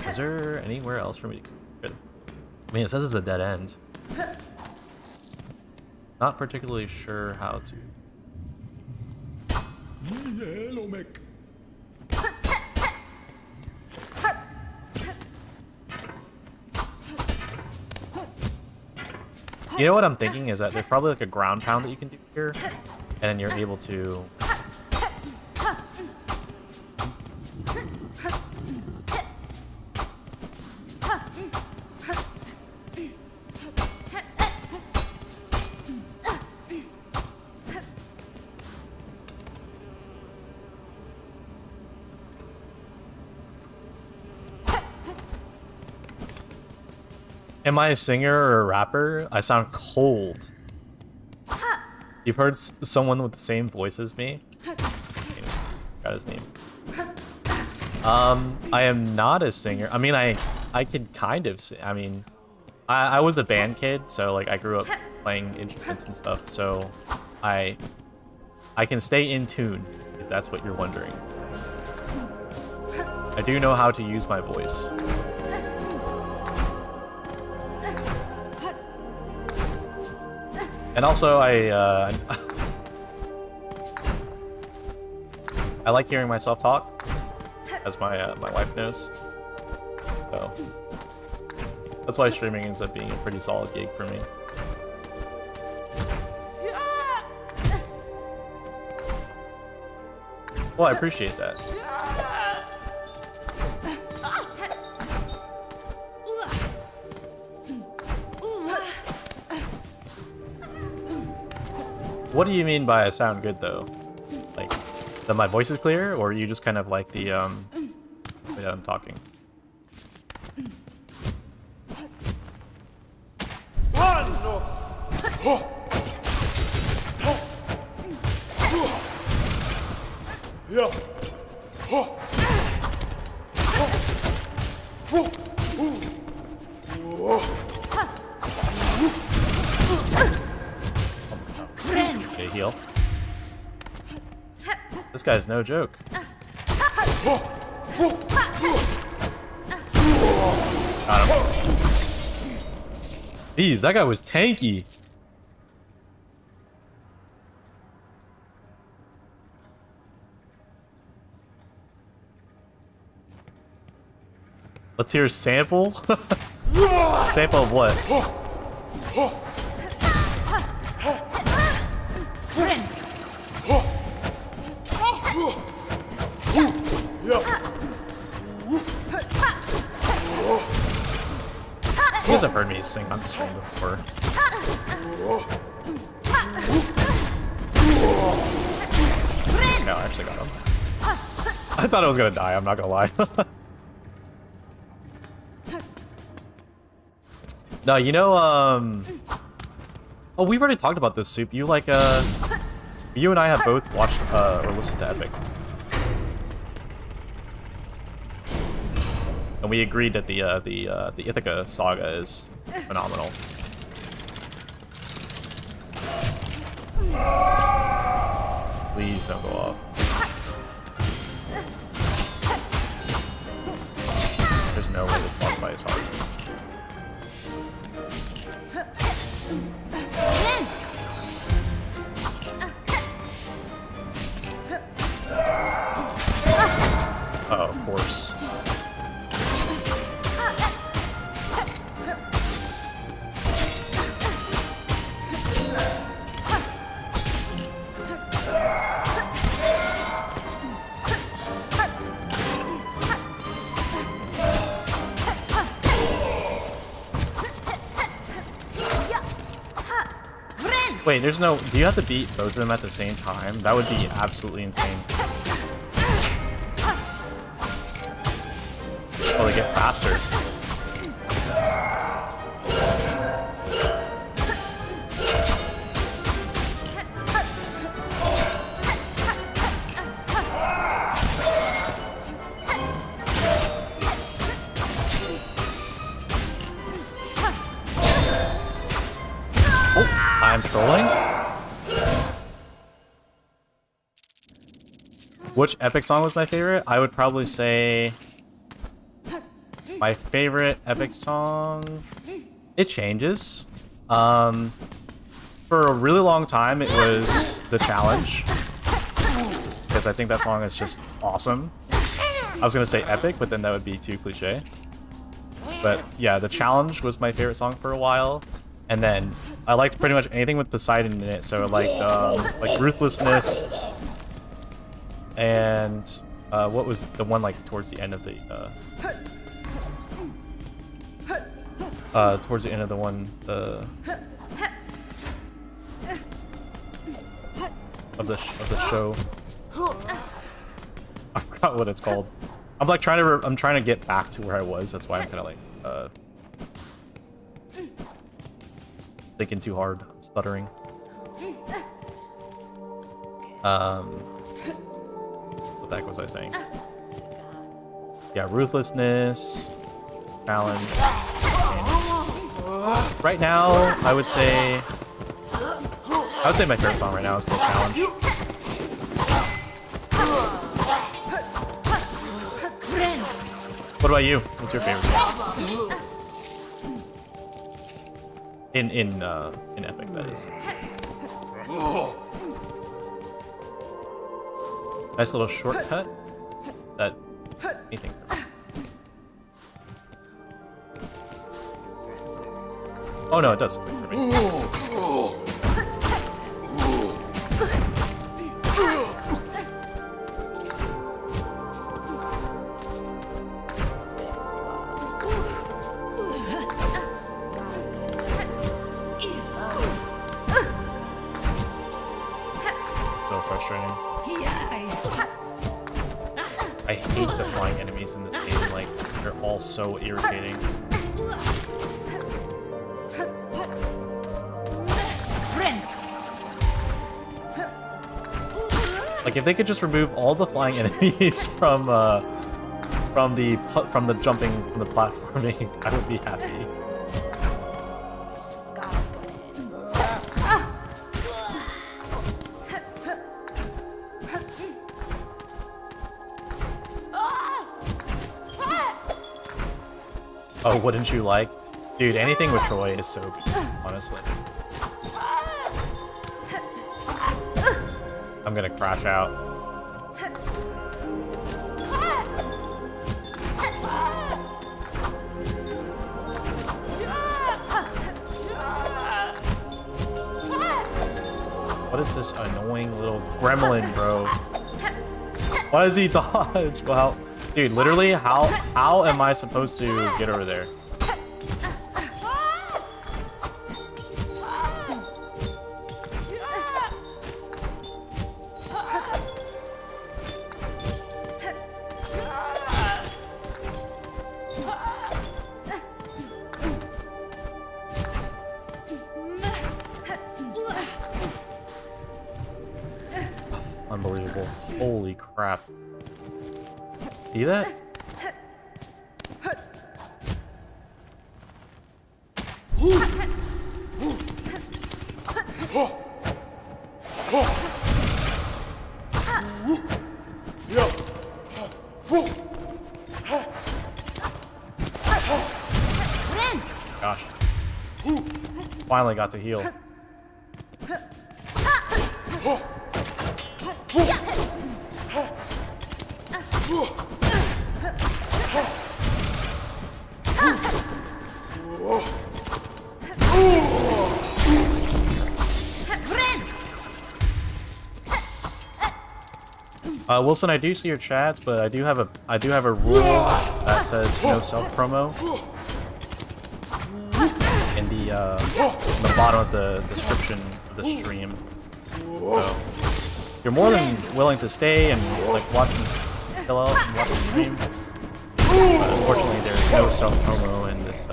Is there anywhere else for me to go? Good. I mean, it says it's a dead end. Not particularly sure how to. You know what I'm thinking is that there's probably like a ground pound that you can do here, and then you're able to. Am I a singer or a rapper? I sound cold. You've heard someone with the same voice as me? Got his name. I am not a singer. I mean, I could kind of sing. I mean, I was a band kid, so like I grew up playing instruments and stuff, so I can stay in tune, if that's what you're wondering. I do know how to use my voice. And also, I like hearing myself talk, as my my wife knows. So that's why streaming ends up being a pretty solid gig for me. Well, I appreciate that. What do you mean by I sound good, though? Like, that my voice is clear, or you just kind of like the, way I'm talking? Okay, heal. This guy's no joke. Got him. Jeez, that guy was tanky. Let's hear a sample. Sample of what? You guys have heard me sing on stream before. No, I actually got him. I thought I was gonna die, I'm not gonna lie. No, you know, oh, we've already talked about this, Soup. You like, you and I have both watched, or listened to Epic. And we agreed that the Ithaca saga is phenomenal. Please don't go off. There's no way this boss fight is hard. Oh, of course. Wait, there's no... Do you have to beat both of them at the same time? That would be absolutely insane. Oh, they get faster. Oh, I'm trolling? Which Epic song was my favorite? I would probably say... My favorite Epic song It changes. For a really long time, it was the challenge, because I think that song is just awesome. I was gonna say epic, but then that would be too cliche. But yeah, the challenge was my favorite song for a while, and then I liked pretty much anything with Poseidon in it. So like Ruthlessness, and what was the one like towards the end of the of the show. I forgot what it's called. I'm like I'm trying to get back to where I was. That's why I'm kind of like thinking too hard. I'm stuttering. What the heck was I saying? Yeah, Ruthlessness, challenge. Right now, I would say my favorite song right now is the challenge. What about you? What's your favorite song? In Epic, that is. Nice little shortcut. That anything. Oh no, it does for me. So frustrating. I hate the flying enemies in this game. Like, they're all so irritating. Like, if they could just remove all the flying enemies from the jumping, from the platforming, I would be happy. Oh, wouldn't you like? Dude, anything with Troy is so good, honestly. I'm gonna crash out. What is this annoying little gremlin, bro? Why does he dodge? Well, dude, literally, how am I supposed to get over there? Unbelievable. Holy crap. See that? Gosh. Finally got to heal. Wilson, I do see your chats, but I do have a rule that says no self promo in the bottom of the description of the stream. So you're more than willing to stay and like watch and chill out and watch the stream. But unfortunately, there's no self promo in this.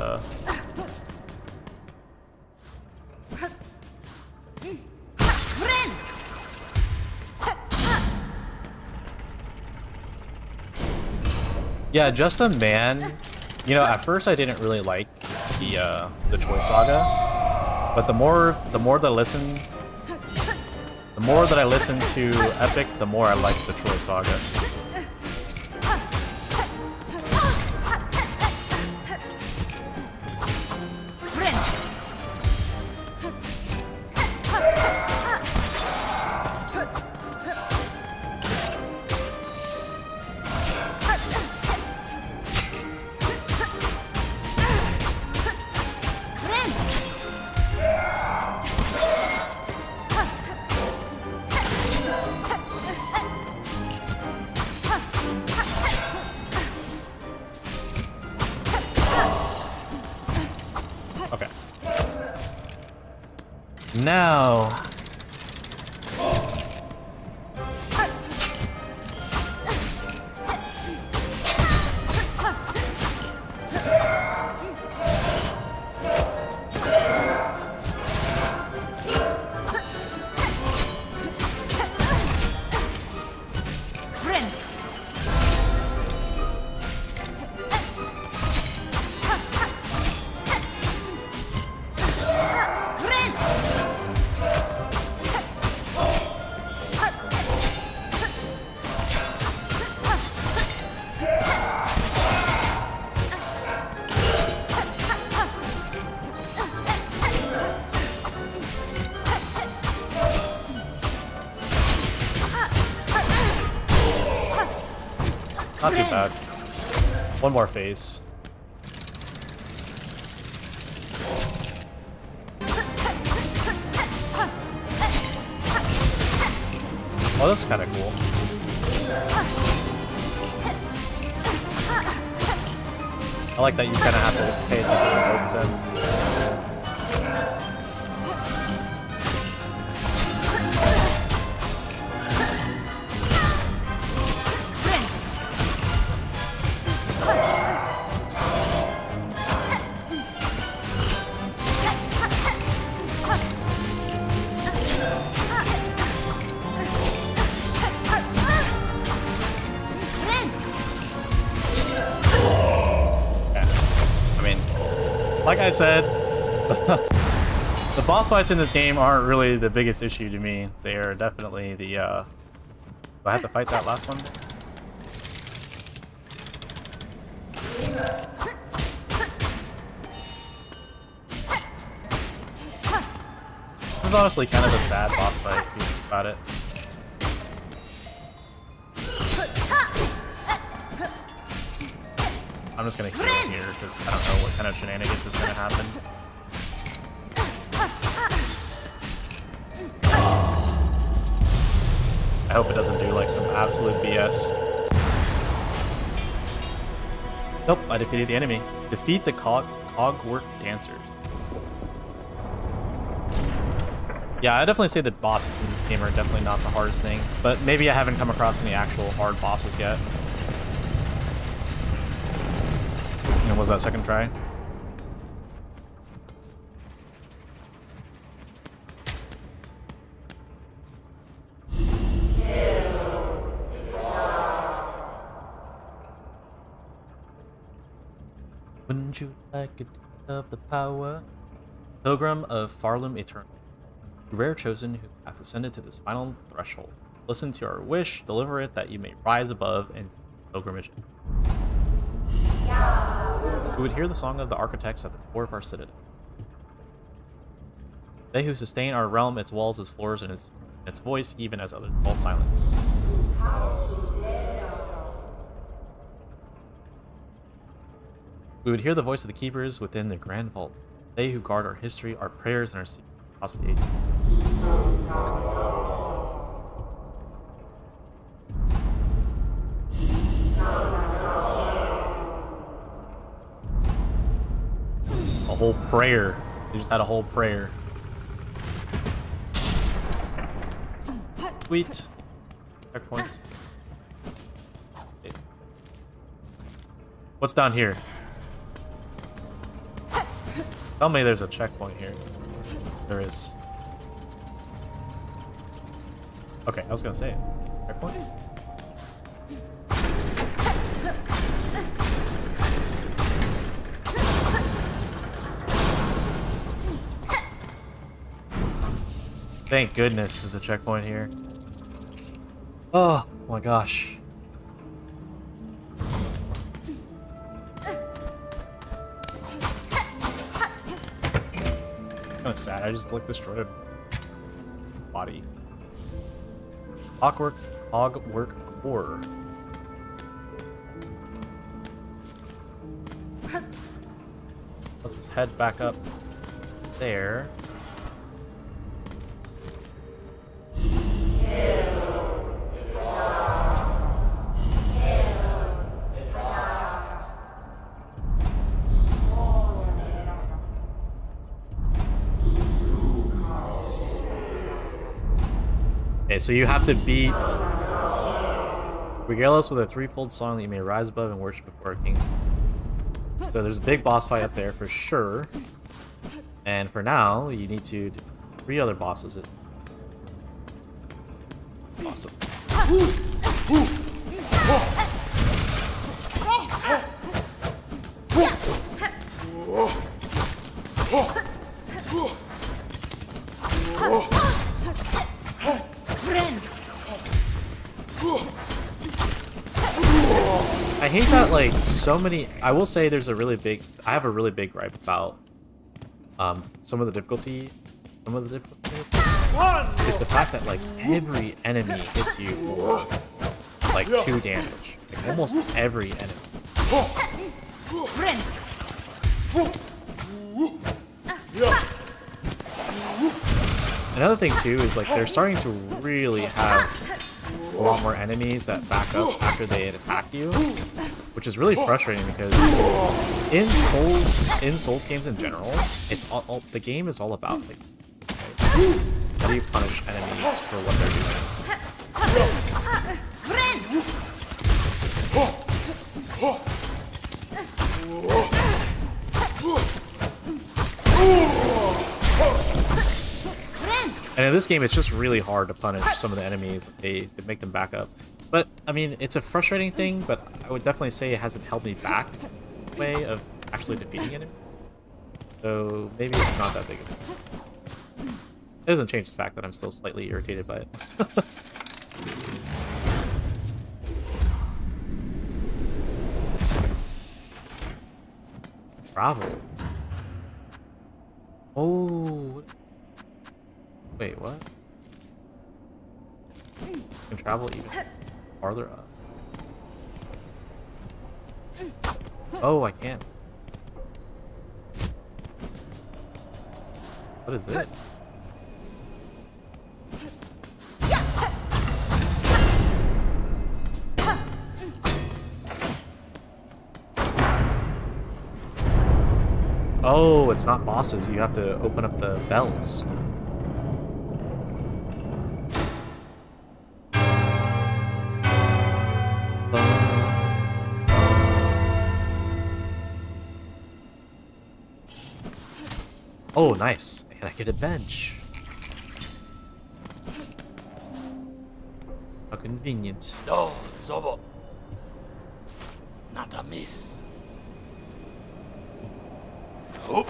Yeah, just a man. You know, at first I didn't really like the Troy Saga, but the more that I listen to Epic, the more I like the Troy Saga. now. Not too bad. One more phase. Oh, that's kind of cool. I like that you kind of have to pay attention to both of them. Like I said, the boss fights in this game aren't really the biggest issue to me. They are definitely the, do I have to fight that last one? This is honestly kind of a sad boss fight, if you think about it. I'm just gonna heal here because I don't know what kind of shenanigans is gonna happen. I hope it doesn't do like some absolute BS. Nope, I defeated the enemy. Defeat the cogwork dancers. Yeah, I definitely say that bosses in this game are definitely not the hardest thing, but maybe I haven't come across any actual hard bosses yet. And was that second try? Wouldn't you like a taste of the power? Pilgrim of Farlum Eternal. The rare chosen who hath ascended to this final threshold. Listen to our wish, deliver it, that you may rise above and see the pilgrimage. We would hear the song of the architects at the core of our citadel. They who sustain our realm, its walls, its floors, and its voice, even as others fall silent. We would hear the voice of the keepers within the grand vault. They who guard our history, our prayers, and our secrets across the ages. A whole prayer. They just had a whole prayer. Sweet. Checkpoint. Okay. What's down here? Tell me there's a checkpoint here. There is. Okay, I was gonna say it. Checkpoint? Thank goodness there's a checkpoint here. Oh my gosh. Kind of sad. I just like destroyed a body. Cogwork core. Let's head back up there. Okay, so you have to beat... Regale us with a threefold song that you may rise above and worship before our king. So there's a big boss fight up there for sure. And for now, you need to do 3 other bosses. Awesome. I hate that, like, so many... I will say there's a really big... I have a really big gripe about some of the difficulty. Some of the difficulty is the fact that, like, every enemy hits you for, like, 2 damage. Like, almost every enemy. Another thing, too, is, like, they're starting to really have a lot more enemies that back up after they attack you, which is really frustrating because in Souls games in general, it's all the game is all about, like, okay, how do you punish enemies for what they're doing. And in this game, it's just really hard to punish some of the enemies. They make them back up. But, I mean, it's a frustrating thing, but I would definitely say it hasn't held me back way of actually defeating enemies. So maybe it's not that big of a deal. It doesn't change the fact that I'm still slightly irritated by it. Travel. Oh. Wait, what? You can travel even farther up. Oh, I can. What is it? Oh, it's not bosses. You have to open up the bells. Oh, nice. And I get a bench. How convenient. Do, Zobo. Not a miss. Hoop.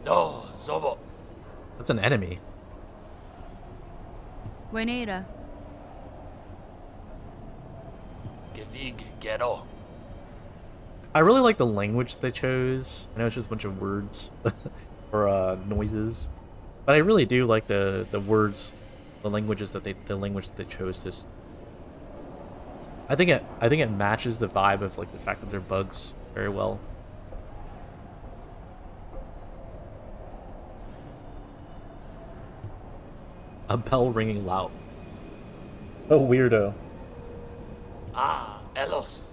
Do, Zobo. That's an enemy. Buenera. Gevig ghetto. I really like the language they chose. I know it's just a bunch of words or noises, but I really do like the words, the language that they chose to. I think it matches the vibe of like the fact that they're bugs very well. A bell ringing loud. Oh, weirdo. Ah, Elos.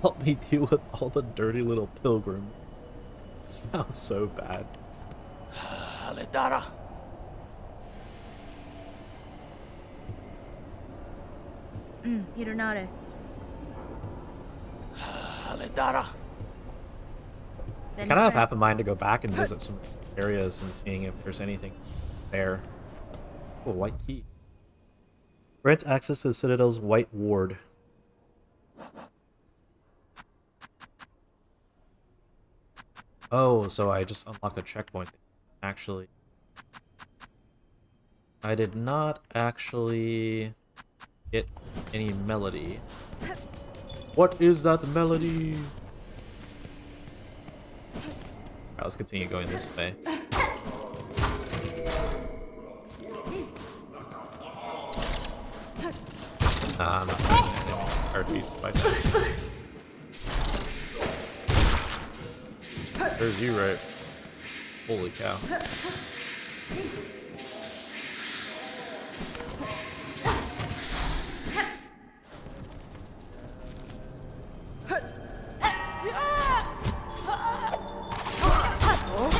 Help me deal with all the dirty little pilgrims. Sounds so bad. Aledara. Hironare. Aledara. I kind of have half a mind to go back and visit some areas and seeing if there's anything there. Oh, white key. Grants access to the Citadel's White Ward. Oh, so I just unlocked a checkpoint. Actually, I did not actually get any melody. What is that melody? Alright, let's continue going this way. Nah, I'm not fighting enemies. I refuse to fight them. There's you, right? Holy cow.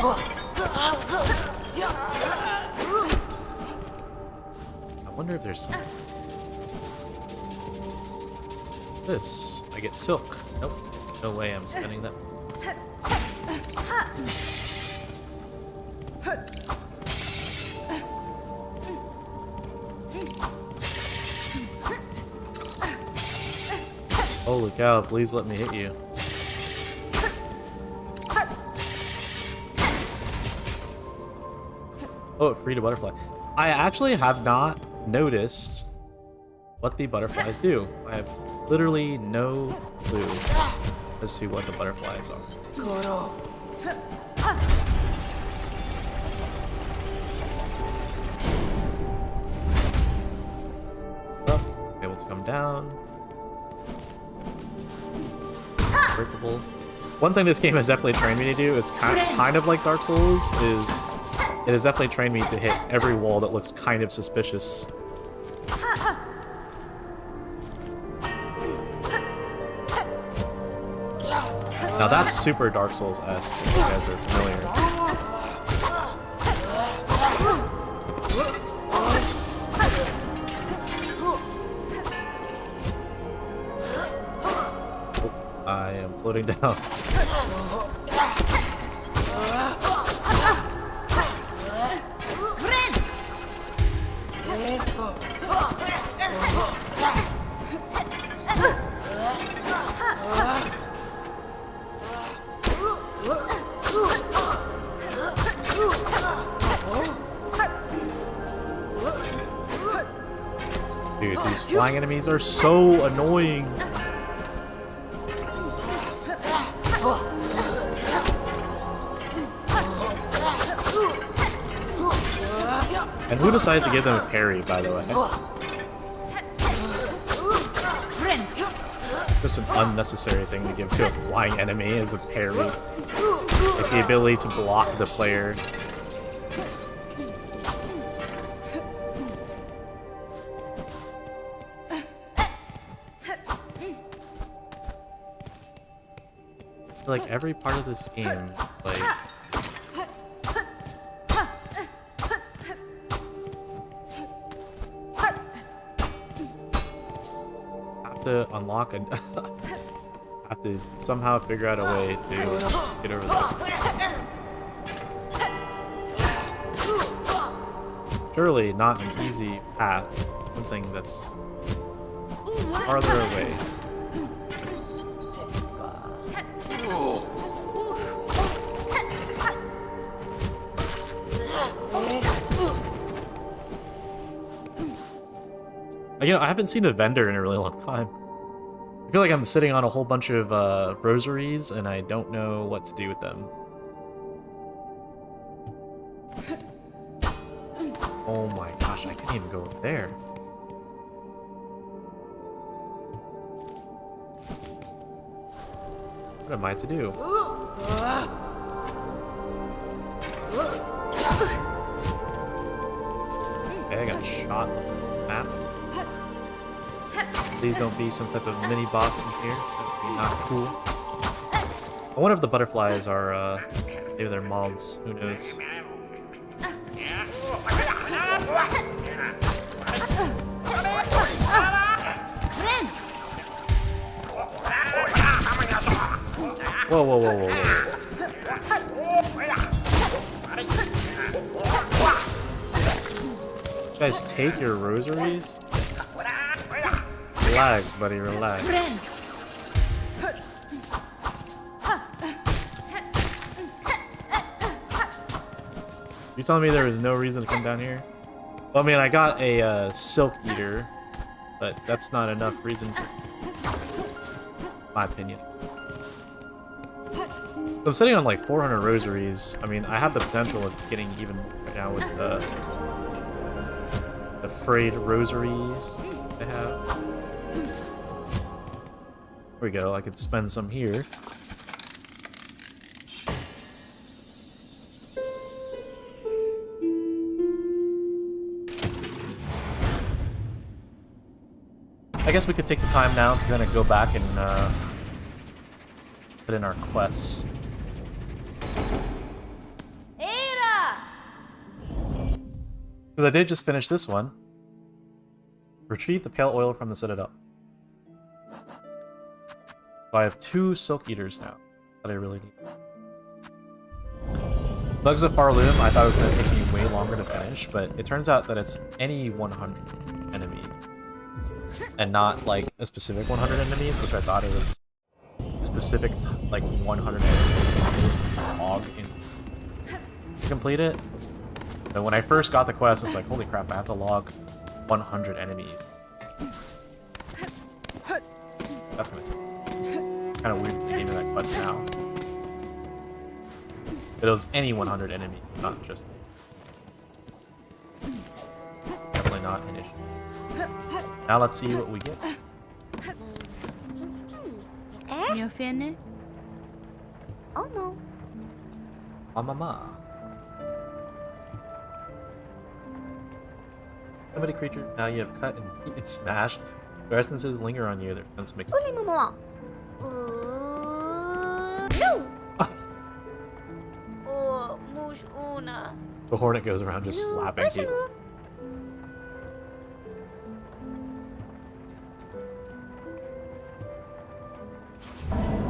I wonder if there's some... This. I get silk. Nope. No way I'm spending that. Holy cow, please let me hit you. Oh, it freed a butterfly. I actually have not noticed what the butterflies do. I have literally no clue as to what the butterflies are. Oh, able to come down. Breakable. One thing this game has definitely trained me to do is kind of like Dark Souls is it has definitely trained me to hit every wall that looks kind of suspicious. Now that's super Dark Souls-esque if you guys are familiar. Oh, I am floating down. Dude, these flying enemies are so annoying. And who decides to give them a parry, by the way? Just an unnecessary thing to give to a flying enemy is a parry. Like the ability to block the player. Like every part of this game, like have to unlock and have to somehow figure out a way to get over there. Surely not an easy path, something that's farther away. You know, I haven't seen a vendor in a really long time. I feel like I'm sitting on a whole bunch of rosaries and I don't know what to do with them. Oh my gosh, I can't even go over there. What am I to do? Okay, I got shot on the map. Please don't be some type of mini boss in here. That would be not cool. I wonder if the butterflies are, maybe they're moths. Who knows? Whoa, whoa, whoa, whoa, whoa. You guys take your rosaries? Relax, buddy, relax. You telling me there was no reason to come down here? Well, I mean, I got a silk eater, but that's not enough reason for my opinion. So I'm sitting on like 400 rosaries. I mean, I have the potential of getting even right now with the frayed rosaries I have. There we go, I could spend some here. I guess we could take the time now to kind of go back and put in our quests. Because I did just finish this one. Retrieve the pale oil from the citadel. So I have 2 Silk Eaters now that I really need. Bugs of Farloom, I thought it was going to take me way longer to finish, but it turns out that it's any 100 enemies. And not, like, a specific 100 enemies, which I thought it was a specific, like, 100 enemies log in to complete it. But when I first got the quest, I was like, holy crap, I have to log 100 enemies. That's gonna take kind of weird to name that quest now. But it was any 100 enemies, not just... Definitely not an issue. Now let's see what we get. You finna? Oh no. Mama. How many creatures now you have cut and beat and smashed? Their essences linger on you, their sense makes... Uli Momo. No. Oh, mush una. The hornet goes around just slapping people.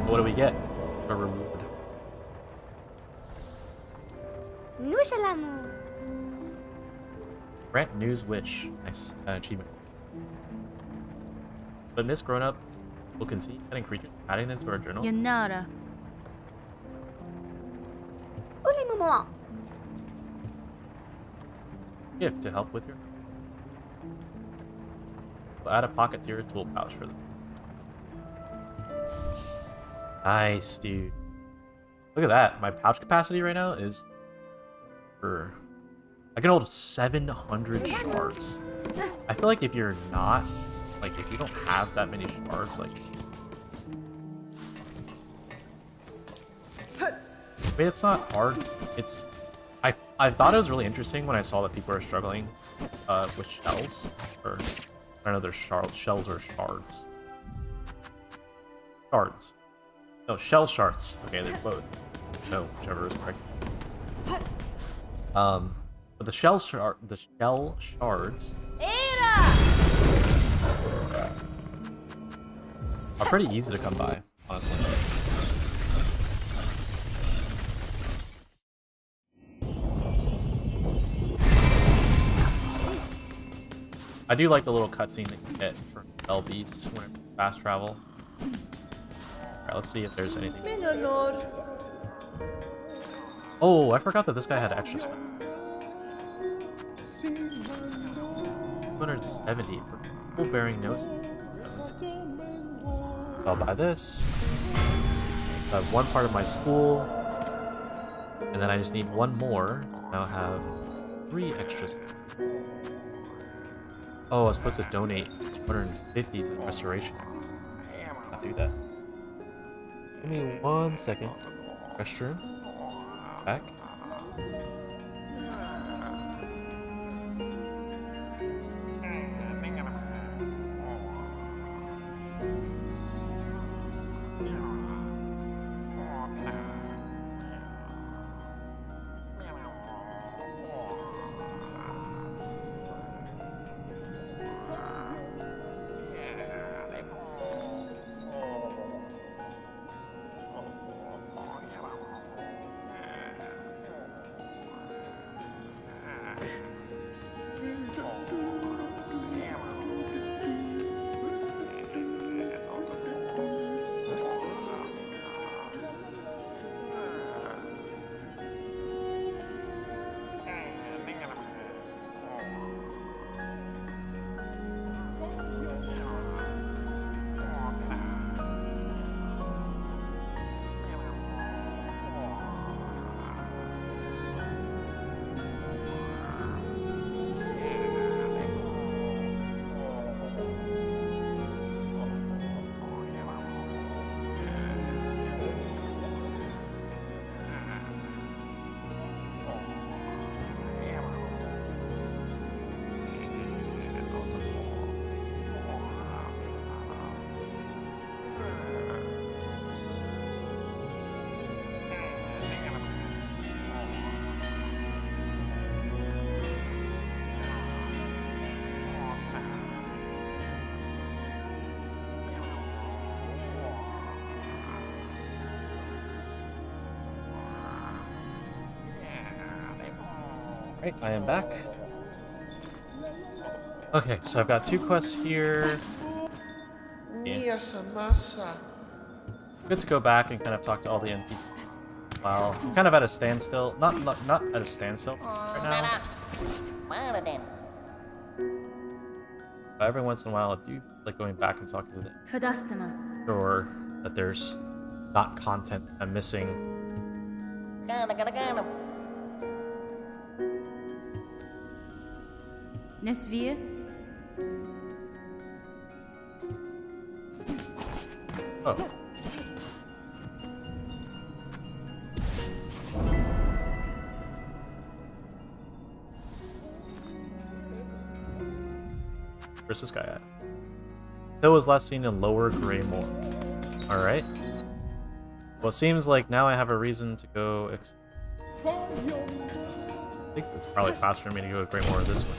What do we get? A reward. Nusalamu. Grant News Witch. Nice achievement. But Miss Grown Up will concede adding creatures, adding them to our journal. Yanara. Uli Momo. Gift to help with your... We'll add a pocket to your tool pouch for them. Nice, dude. Look at that. My pouch capacity right now is... I can hold 700 shards. I feel like if you're not... Like, if you don't have that many shards, like... I mean, it's not hard. It's... I thought it was really interesting when I saw that people are struggling with shells. Or... I don't know, they're shells or shards. Shards. No, shell shards. Okay, they're both. No, whichever is correct. But the shell shards are pretty easy to come by, honestly. I do like the little cutscene that you get from Bell Beast when you fast travel. Alright, let's see if there's anything. Oh, I forgot that this guy had extra stuff. 270 for full bearing nose. I'll buy this. I have 1 part of my school. And then I just need 1 more. Now have 3 extras. Oh, I was supposed to donate 250 to the restoration. I'll do that. Give me 1 second. Restroom. Back. Alright, I am back. Okay, so I've got 2 quests here. Yeah. Good to go back and kind of talk to all the NPCs. Wow, I'm kind of at a standstill. Not at a standstill right now. But every once in a while, I do like going back and talking to them. Fadastama. Sure that there's not content I'm missing. Nesvia. Oh. Where's this guy at? Hill was last seen in Lower Greymoor. Alright. Well, it seems like now I have a reason to go... I think it's probably faster for me to go to Greymoor this way.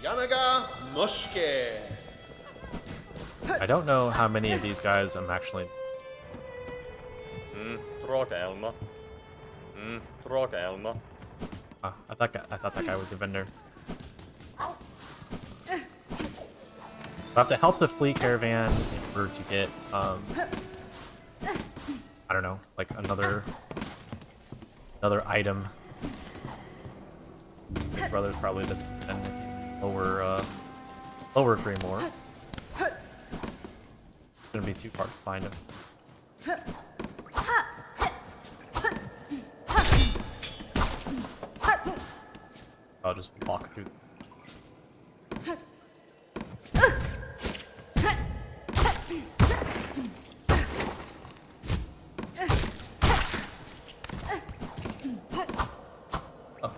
Yanaga Mushke. I don't know how many of these guys I'm actually... I thought that guy was a vendor. I have to help the fleet caravan in order to get, I don't know, like another item. His brother's probably this lower Greymoor. Shouldn't be too hard to find him. I'll just walk through. Oh.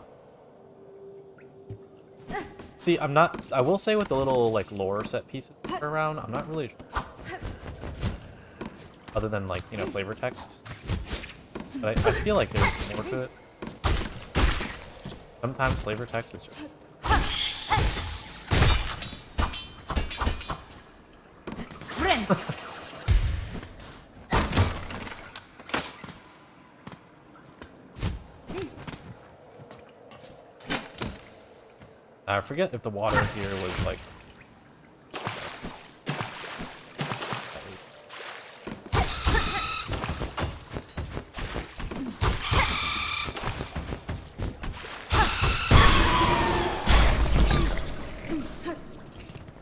See, I will say with the little, like, lore set pieces around, I'm not really sure. Other than, like, you know, flavor text. But I feel like there's more to it. Sometimes flavor text is just... I forget if the water here was like...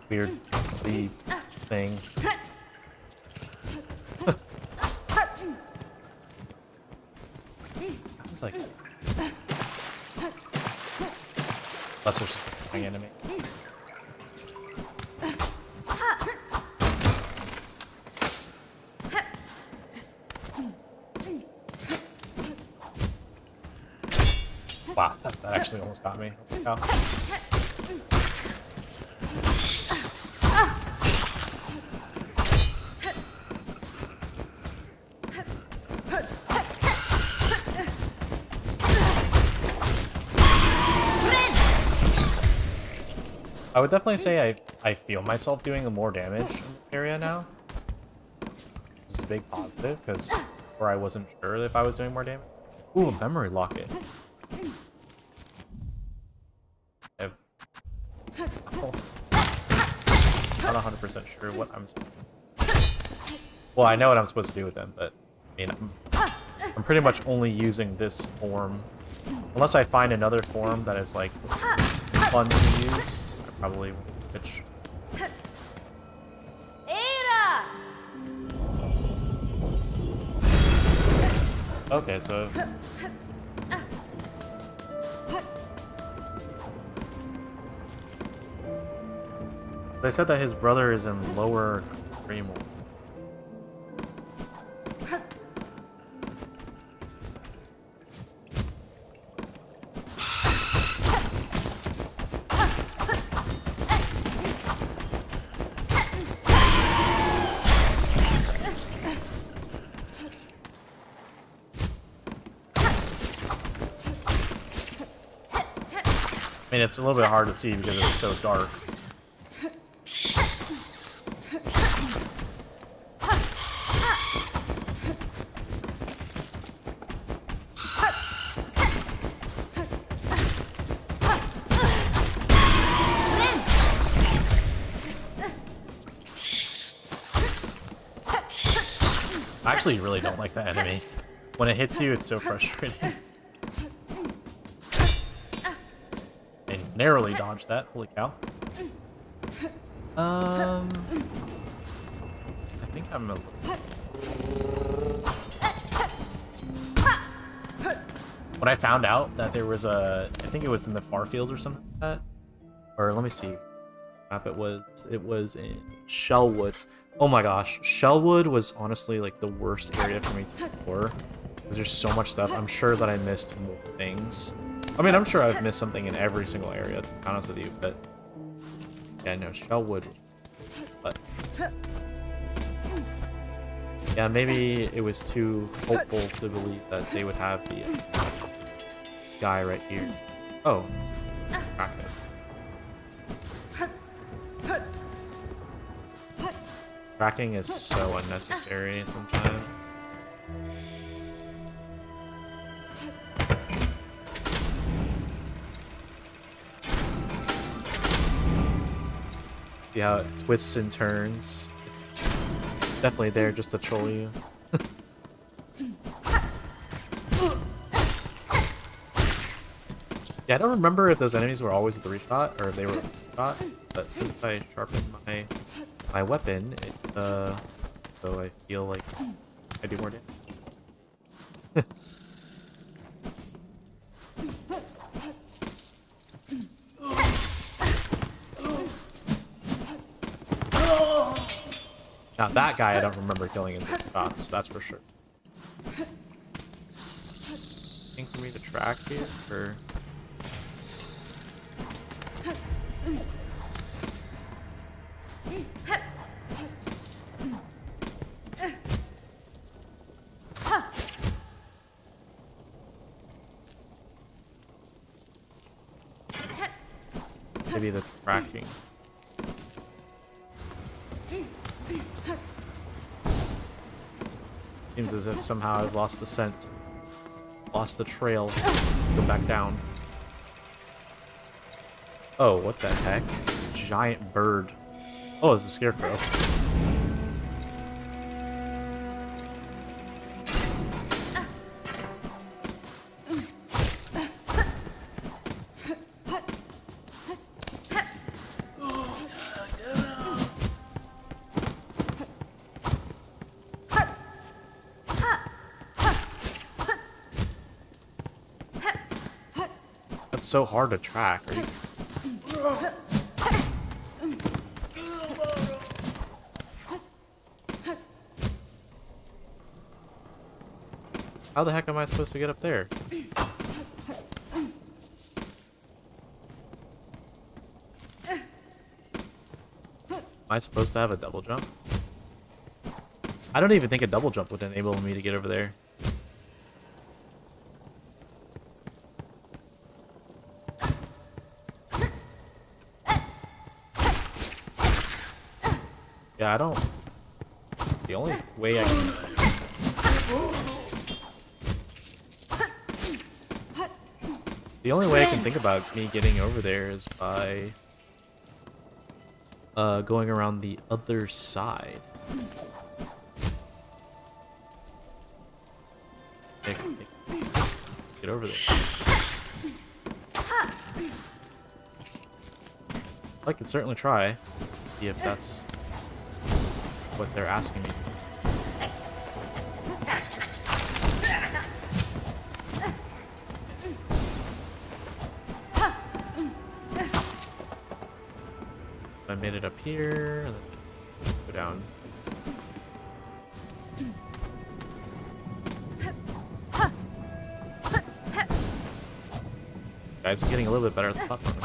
weird thing. It's like... Unless there's just a flying enemy. Wow, that actually almost got me. Oh. I would definitely say I feel myself doing more damage in the area now. This is a big positive, because before I wasn't sure if I was doing more damage. Ooh, a memory locket. I'm not 100% sure what I'm supposed to do. Well, I know what I'm supposed to do with them, but I mean, I'm pretty much only using this form. Unless I find another form that is, like, fun to use. Probably pitch. Okay, so they said that his brother is in Lower Greymoor. I mean, it's a little bit hard to see because it's so dark. I actually really don't like that enemy. When it hits you, it's so frustrating. I narrowly dodged that. Holy cow. I think I'm a little... When I found out that there was a... I think it was in the far fields or something like that. Or let me see. Map it was in Shellwood. Oh my gosh. Shellwood was honestly like the worst area for me to explore. Because there's so much stuff. I'm sure that I missed more things. I mean, I'm sure I've missed something in every single area, to be honest with you, but... Yeah, no, Shellwood. But... Yeah, maybe it was too hopeful to believe that they would have the guy right here. Oh, Kraken. Tracking is so unnecessary sometimes. See how it twists and turns. It's definitely there just to troll you. Yeah, I don't remember if those enemies were always 3-shot or if they were 1-shot, but since I sharpened my weapon, so I feel like I do more damage. Now that guy I don't remember killing in 3 shots, that's for sure. Think for me to track here, or... Maybe the tracking. Seems as if somehow I've lost the scent. Lost the trail. Go back down. Oh, what the heck? Giant bird. Oh, it's a scarecrow. That's so hard to track. Are you... How the heck am I supposed to get up there? Am I supposed to have a double jump? I don't even think a double jump would enable me to get over there. Yeah, I don't... The only way I can... The only way I can think about me getting over there is by... going around the other side. Get over there. I could certainly try. See if that's what they're asking me. I made it up here, and then go down. Guys, I'm getting a little bit better at the platform.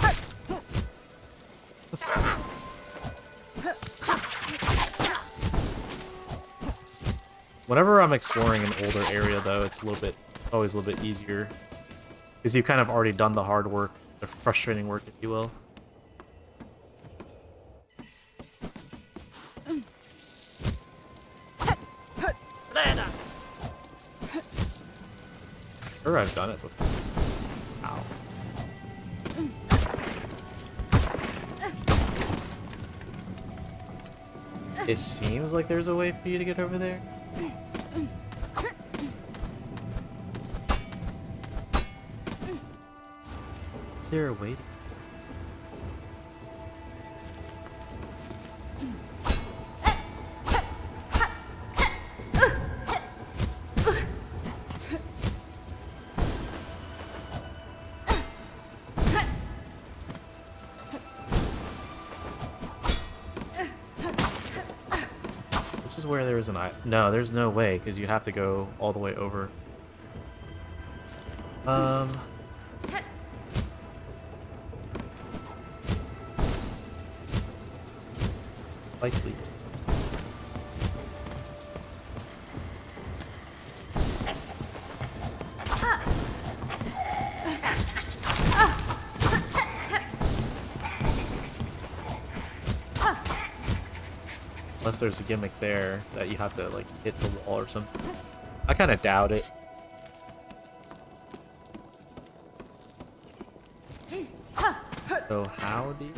Whenever I'm exploring an older area, though, it's always a little bit easier. Because you've kind of already done the hard work, the frustrating work, if you will. Sure, I've done it before. Ow. It seems like there's a way for you to get over there. Is there a way? This is where there is an eye. No, there's no way because you have to go all the way over. Likely. Unless there's a gimmick there that you have to like hit the wall or something. I kind of doubt it. So how do you...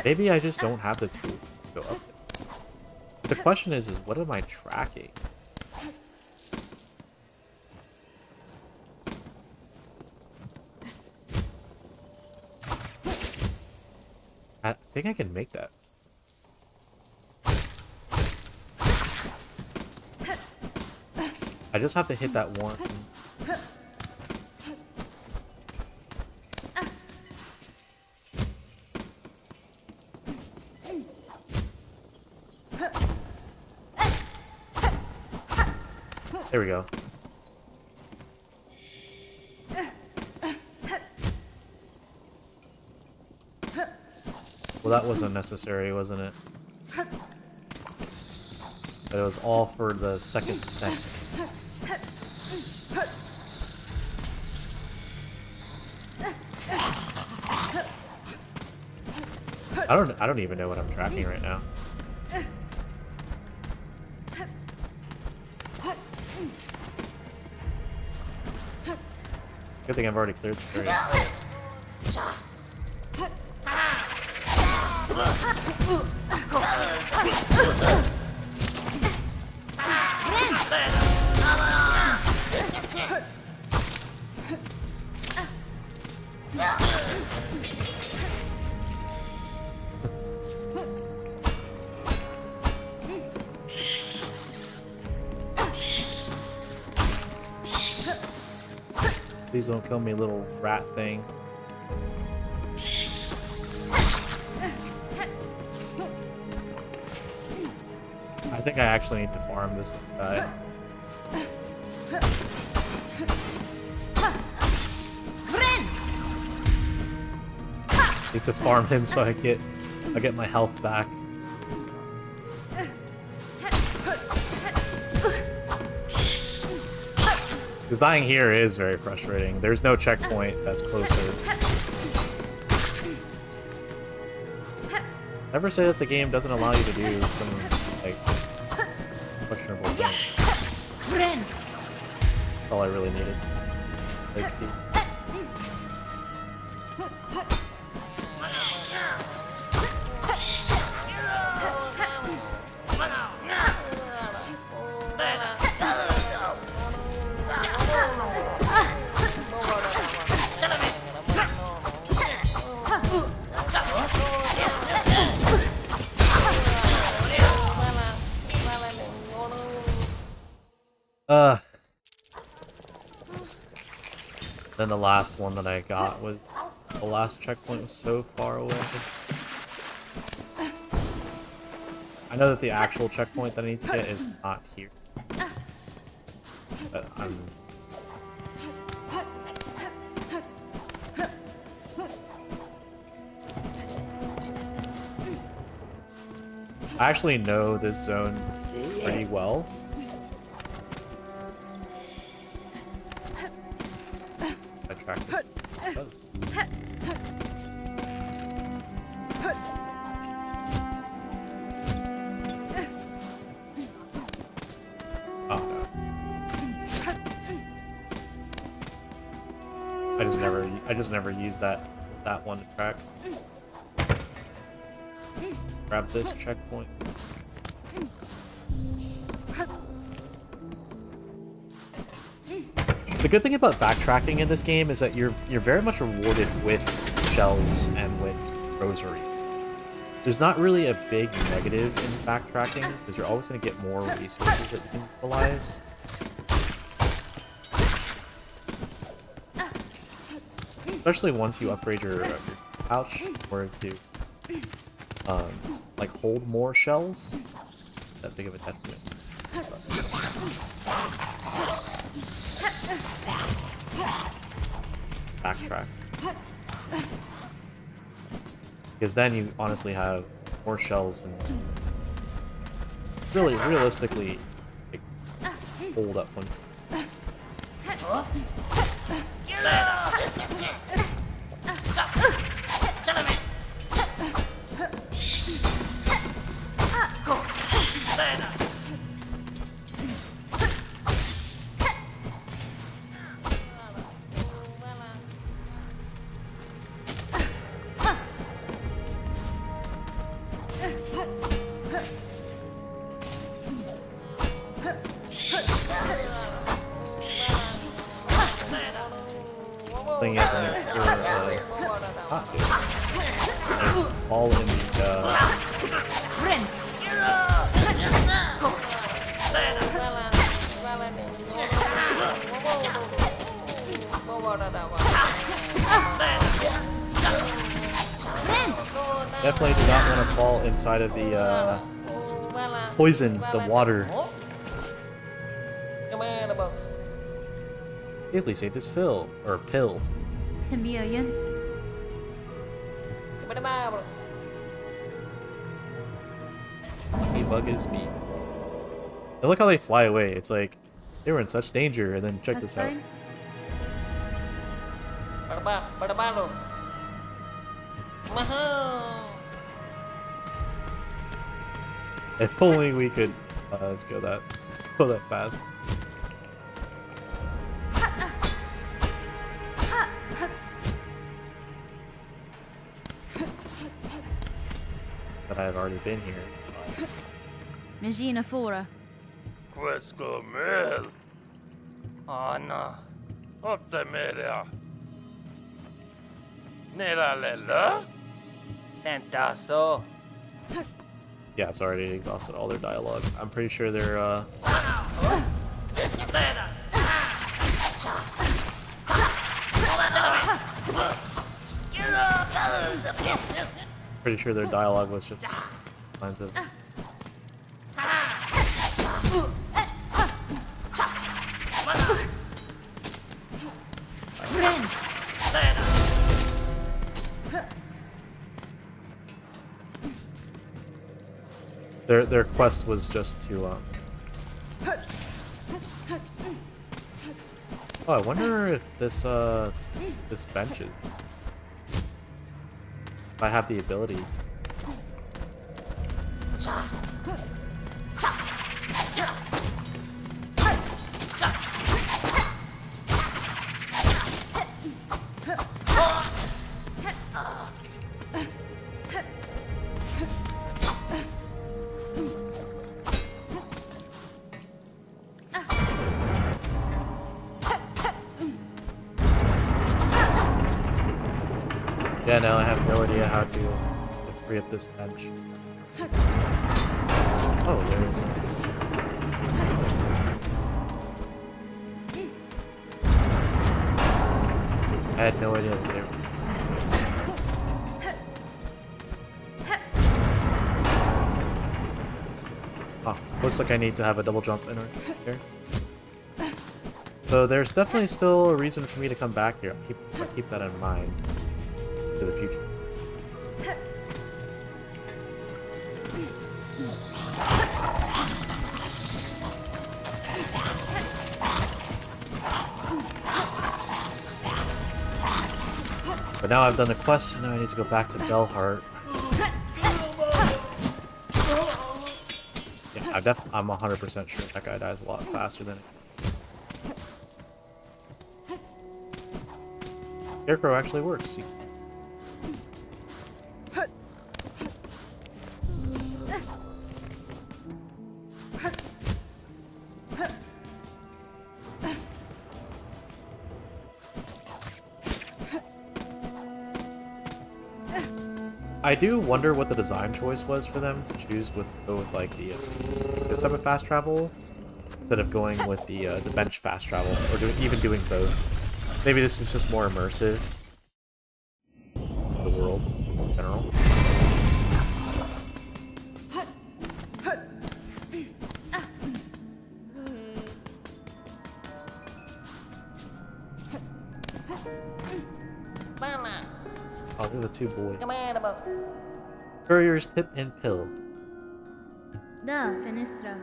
Maybe I just don't have the tool to go up there. The question is what am I tracking? I think I can make that. I just have to hit that one. There we go. Well, that was unnecessary, wasn't it? But it was all for the second set. I don't even know what I'm tracking right now. Good thing I've already cleared the area. Please don't kill me, little rat thing. I think I actually need to farm this guy. Need to farm him so I get my health back. Because dying here is very frustrating. There's no checkpoint that's closer. Never say that the game doesn't allow you to do some, like, questionable thing. That's all I really needed. Like, then the last one that I got was... The last checkpoint was so far away. I know that the actual checkpoint that I need to get is not here. But I actually know this zone pretty well. I track this. It does. Oh no. I just never used that one to track. Grab this checkpoint. The good thing about backtracking in this game is that you're very much rewarded with shells and with rosaries. There's not really a big negative in backtracking because you're always going to get more resources that you can utilize. Especially once you upgrade your pouch in order to like hold more shells. That big of a detriment. Backtrack. Because then you honestly have more shells than really realistically like, hold up one. Thing is, it's all in the definitely do not want to fall inside of the poison, the water. Please save this pill. Timbiayan. Me bug is me. And look how they fly away. It's like they were in such danger, and then check this out. If only we could go that fast. But I've already been here. Magina Fora. Questo mel. Anna. Optemeria. Nera lela. Sentaso. Yeah, it's already exhausted all their dialogue. I'm pretty sure they're pretty sure their dialogue was just lines of their quest was just to oh, I wonder if this bench is if I have the ability to. Yeah, no, I have no idea how to free up this bench. Oh, there's I had no idea it was there. Oh, looks like I need to have a double jump in here. So there's definitely still a reason for me to come back here. I'll keep that in mind for the future. But now I've done the quest, and now I need to go back to Bellheart. Yeah, I'm 100% sure that guy dies a lot faster than it. Scarecrow actually works. I do wonder what the design choice was for them to choose with go with like the this type of fast travel instead of going with the bench fast travel or even doing both. Maybe this is just more immersive. The world in general. Oh, they're the two boys. Courier's tip and pill. Da, Finistra.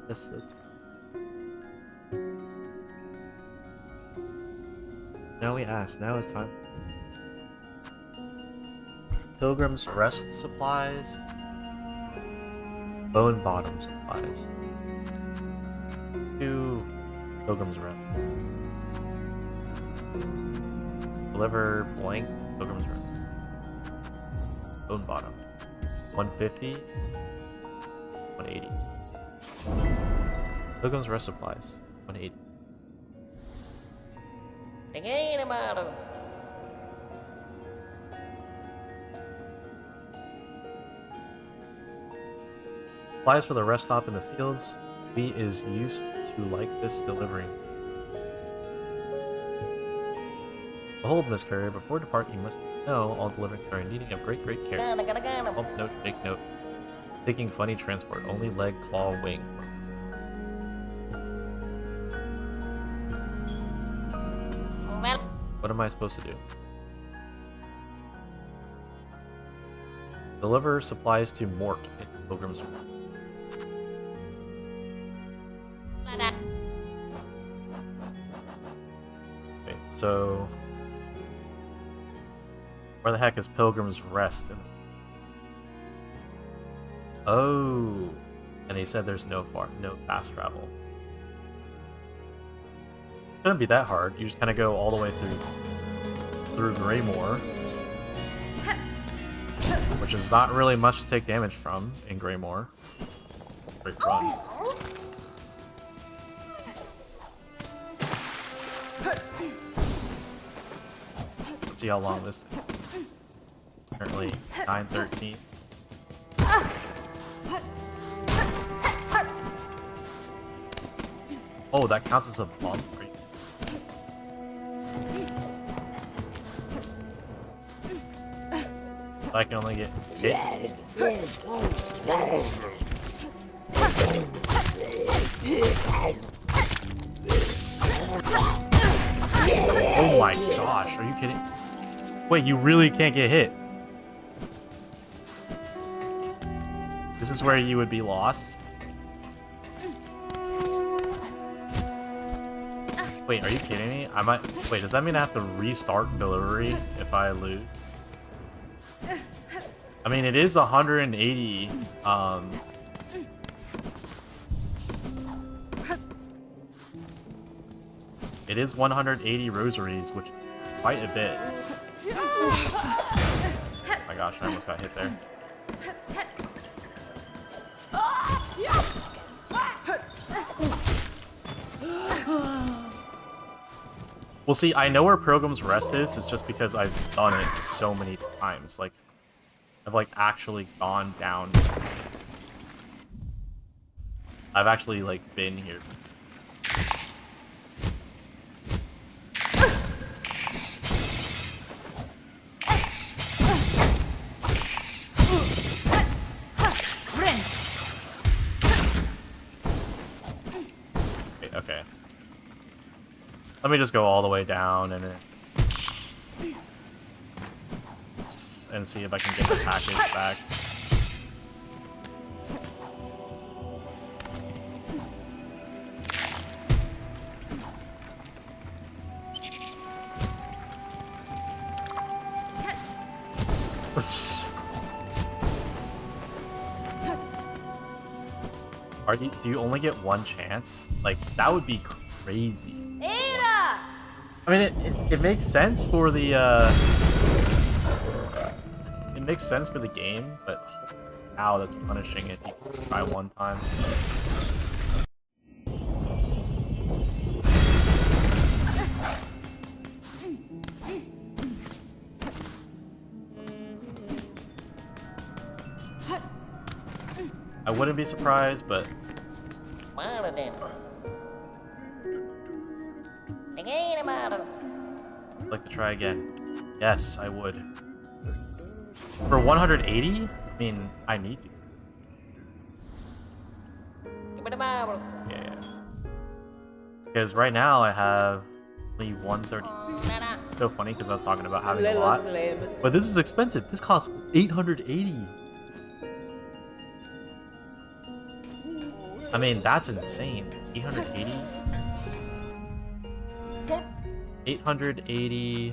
This is... Now we ask. Now it's time. Pilgrim's Rest supplies. Bone Bottom supplies. 2 Pilgrim's Rest. Deliver blank to Pilgrim's Rest. Bone Bottom. 150. 180. Pilgrim's Rest supplies. 180. Supplies for the rest stop in the fields. We is used to like this delivery. Behold, Miss Courier, before departing, you must know all deliverings are in needing of great care. Bump note, make note. Taking funny transport, only leg, claw, wing. What am I supposed to do? Deliver supplies to Mort in Pilgrim's Rest. Okay, so where the heck is Pilgrim's Rest? Oh, and he said there's no fast travel. Shouldn't be that hard. You just kind of go all the way through Greymoor, which is not really much to take damage from in Greymoor. Great run. Let's see how long this is. Apparently 9:13. Oh, that counts as a bump. I can only get hit. Oh my gosh, are you kidding? Wait, you really can't get hit? This is where you would be lost? Wait, are you kidding me? Wait, does that mean I have to restart delivery if I lose? I mean, it is 180, it is 180 rosaries, which is quite a bit. Oh my gosh, I almost got hit there. Well, see, I know where Pilgrim's Rest is. It's just because I've done it so many times. Like, I've like actually gone down. I've actually like been here. Okay. Let me just go all the way down and see if I can get the package back. Do you only get one chance? Like, that would be crazy. Ada! I mean, it makes sense for the, it makes sense for the game, but wow, that's punishing if you try one time. I wouldn't be surprised, but I'd like to try again. Yes, I would. For 180? I mean, I need to. Yeah. Because right now I have only 130. So funny because I was talking about having a lot. But this is expensive. This costs 880. I mean, that's insane. 880. 880.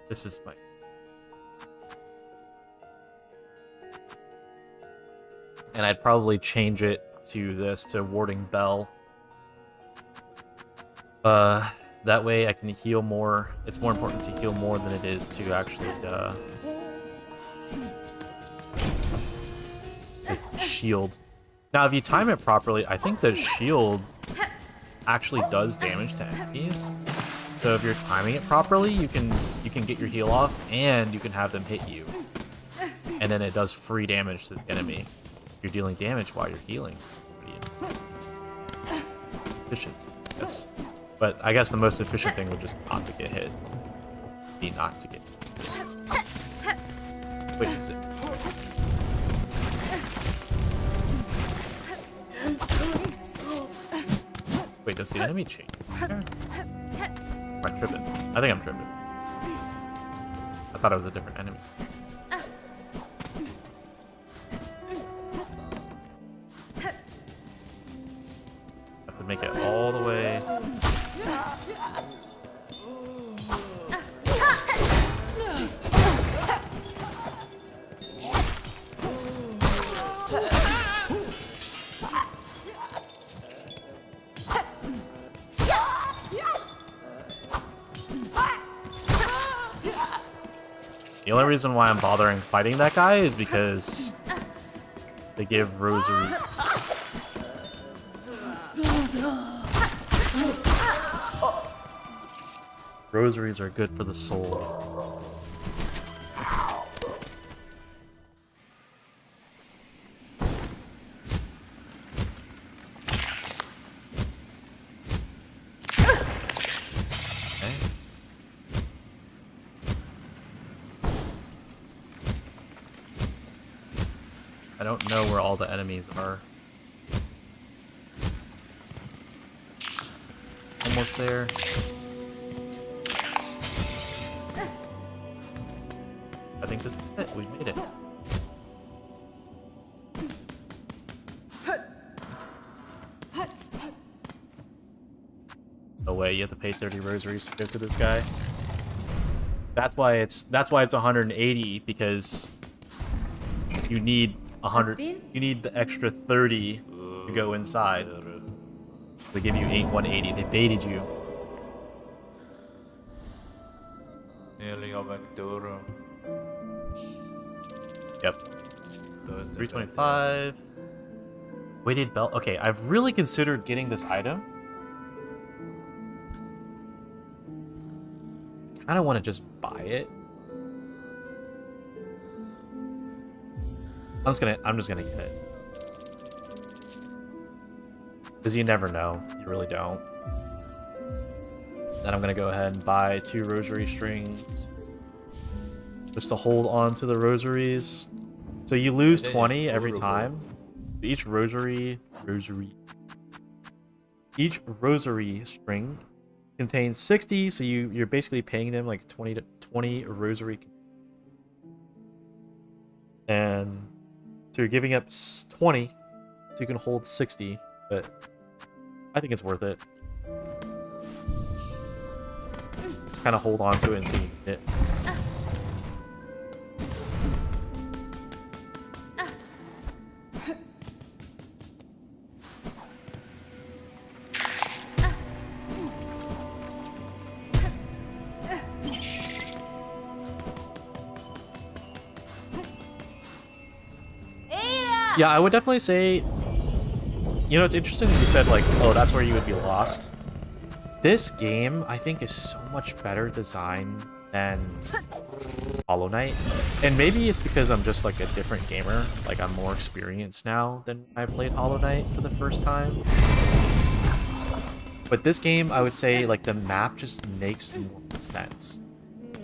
This is my... And I'd probably change it to this, to Warding Bell. That way I can heal more. It's more important to heal more than it is to actually, shield. Now, if you time it properly, I think the shield actually does damage to enemies. So if you're timing it properly, you can get your heal off, and you can have them hit you. And then it does free damage to the enemy. You're dealing damage while you're healing. Pretty efficient, yes. But I guess the most efficient thing would just not to get hit. Be not to get hit. Wait, is it? Wait, does the enemy change? Am I tripping? I think I'm tripping. I thought it was a different enemy. Have to make it all the way. The only reason why I'm bothering fighting that guy is because they give rosaries. Rosaries are good for the soul. I don't know where all the enemies are. Almost there. I think this is it. We made it. No way, you have to pay 30 rosaries to go to this guy. That's why it's 180, because you need 100. You need the extra 30 to go inside. They give you 180. They baited you. Yep. 325. Weighted belt. Okay, I've really considered getting this item. I kind of want to just buy it. I'm just gonna get it. Because you never know. You really don't. Then I'm gonna go ahead and buy 2 rosary strings. Just to hold on to the rosaries. So you lose 20 every time. Each rosary string contains 60, so you're basically paying them like 20 rosary. And so you're giving up 20 so you can hold 60, but I think it's worth it. Just kind of hold on to it until you need it. Yeah, I would definitely say, you know, it's interesting that you said, like, oh, that's where you would be lost. This game, I think, is so much better designed than Hollow Knight. And maybe it's because I'm just, like, a different gamer. Like, I'm more experienced now than I played Hollow Knight for the first time. But this game, I would say, like, the map just makes more sense.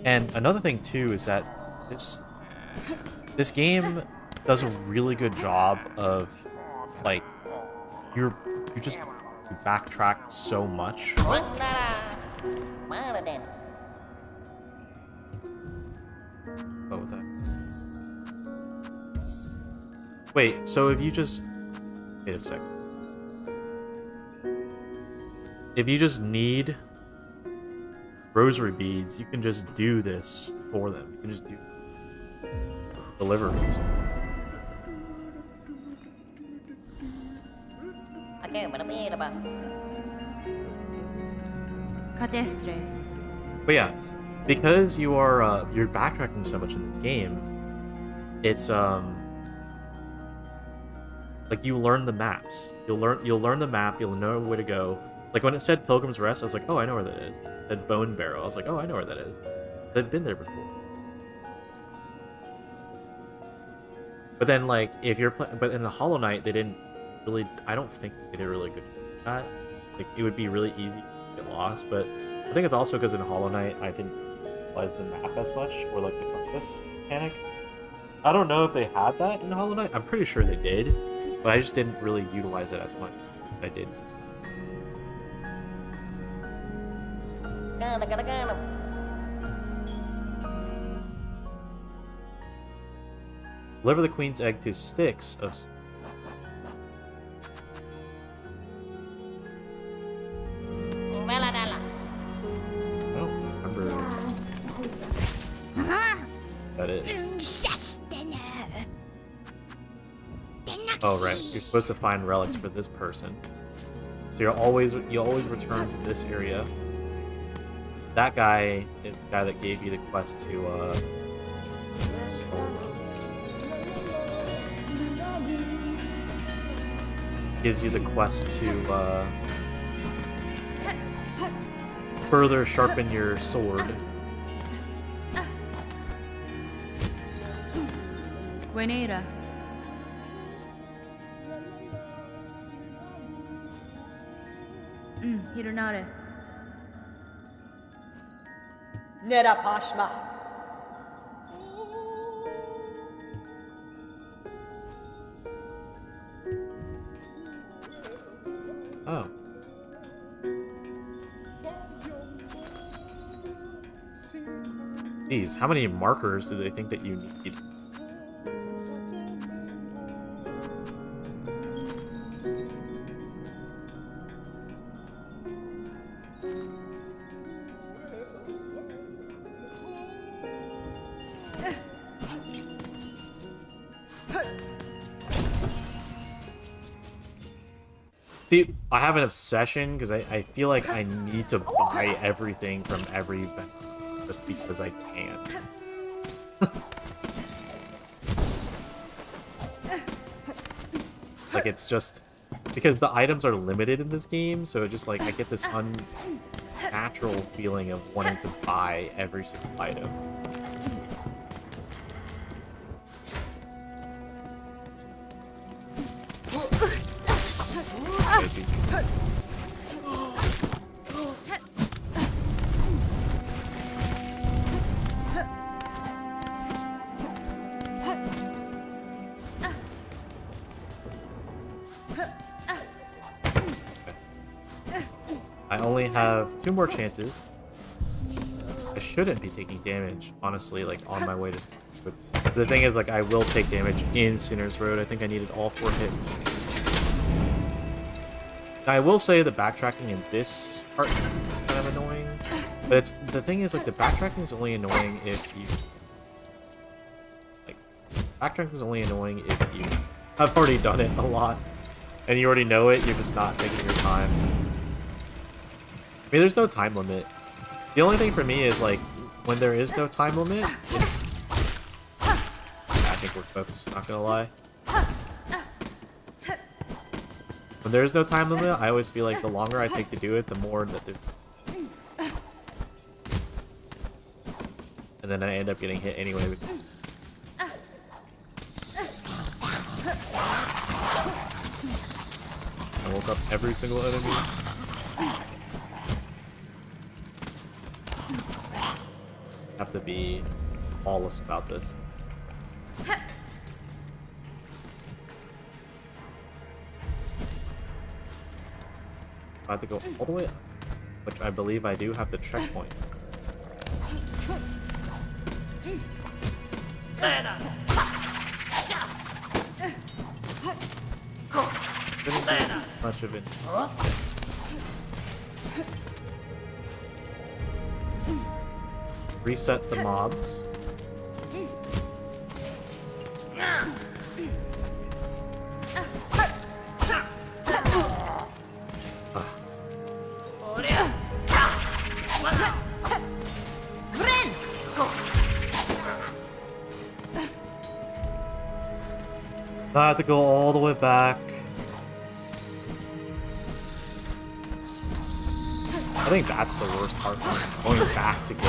And another thing, too, is that this game does a really good job of, like, you backtrack so much. Oh, that. Wait, so if you just wait a second. If you just need rosary beads, you can just do this for them. You can just do deliveries. Cadestre. But yeah, because you are you're backtracking so much in this game, it's like you learn the maps. You'll learn the map. You'll know where to go. Like when it said Pilgrim's Rest, I was like, oh, I know where that is. It said Bone Barrow. I was like, oh, I know where that is. I've been there before. But then, like, if you're but in the Hollow Knight, they didn't really. I don't think they did a really good job at that. Like, it would be really easy to get lost. But I think it's also because in Hollow Knight, I didn't utilize the map as much, or like the compass mechanic. I don't know if they had that in Hollow Knight. I'm pretty sure they did, but I just didn't really utilize it as much as I did. Deliver the queen's egg to sticks of. I don't remember that is. Oh right, you're supposed to find relics for this person. So you always return to this area. That guy is the guy that gave you the quest to gives you the quest to further sharpen your sword. Buenera. Hironare. Nera Pashma. Oh. Geez, how many markers do they think that you need? See, I have an obsession because I feel like I need to buy everything from every vendor just because I can. Like, it's just because the items are limited in this game, so it just like I get this unnatural feeling of wanting to buy every single item. I only have 2 more chances. I shouldn't be taking damage, honestly, like on my way to. But the thing is, like, I will take damage in Sinner's Road. I think I needed all 4 hits. Now, I will say the backtracking in this part is kind of annoying, but the thing is, like, the backtracking is only annoying if you have already done it a lot and you already know it. You're just not taking your time. I mean, there's no time limit. The only thing for me is, like, when there is no time limit, it's... I think we're cooked, not gonna lie. When there is no time limit, I always feel like the longer I take to do it, the more that and then I end up getting hit anyway. I woke up every single enemy. Have to be lawless about this. I have to go all the way up, which I believe I do have the checkpoint. Didn't do much of it. Reset the mobs. I have to go all the way back. I think that's the worst part, going back to get it.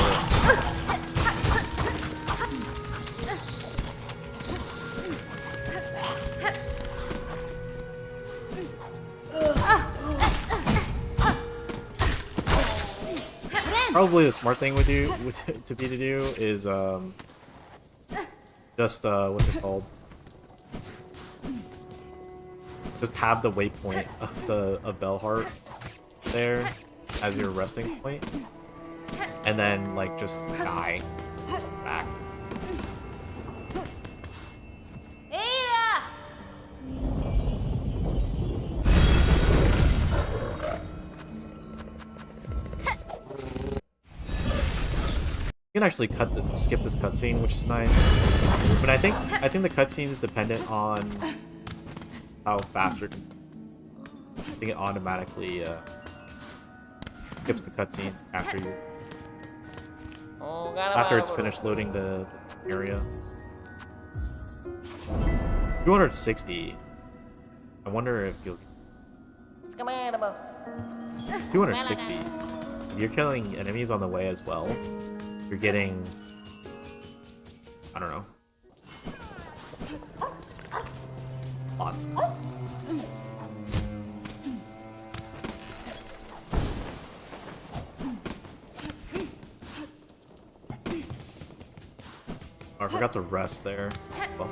Probably the smart thing to do is just what's it called? Just have the waypoint of Bellheart there as your resting point, and then like just die back. You can actually skip this cutscene, which is nice. But I think the cutscene is dependent on how fast you're. I think it automatically skips the cutscene after it's finished loading the area. 260. I wonder if you'll. 260. If you're killing enemies on the way as well, you're getting. I don't know. Lots. Oh, I forgot to rest there. Well,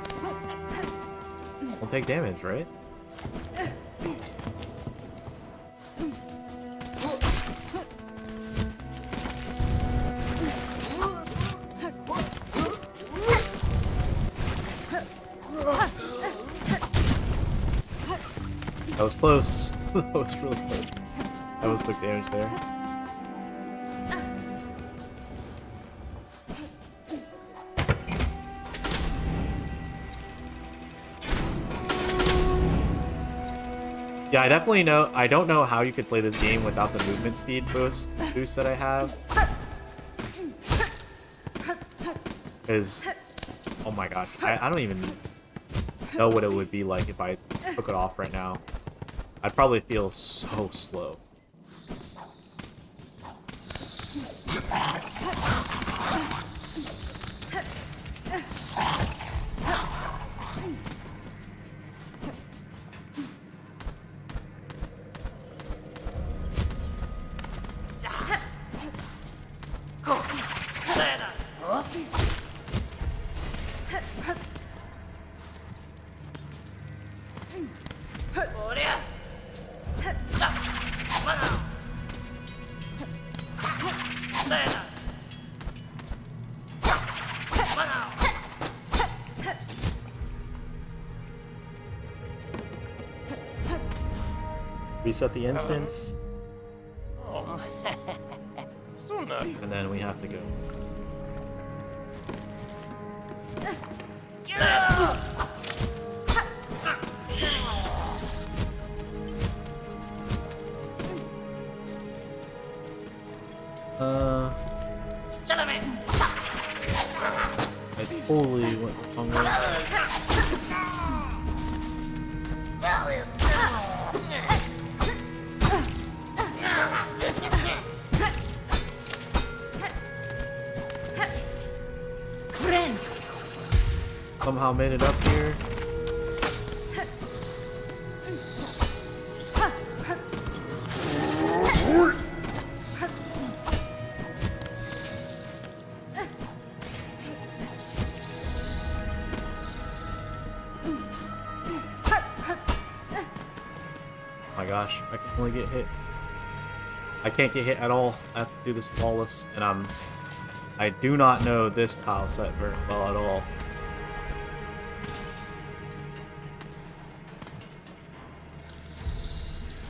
won't take damage, right? That was close. That was really close. I almost took damage there. Yeah, I definitely know. I don't know how you could play this game without the movement speed boost that I have. Because, oh my gosh, I don't even know what it would be like if I took it off right now. I'd probably feel so slow. Reset the instance, Oh. Sunak. and then we have to go. I totally went wrong way. Somehow made it up here. Oh my gosh, I can only get hit. I can't get hit at all. I have to do this flawless, and I do not know this tile set very well at all.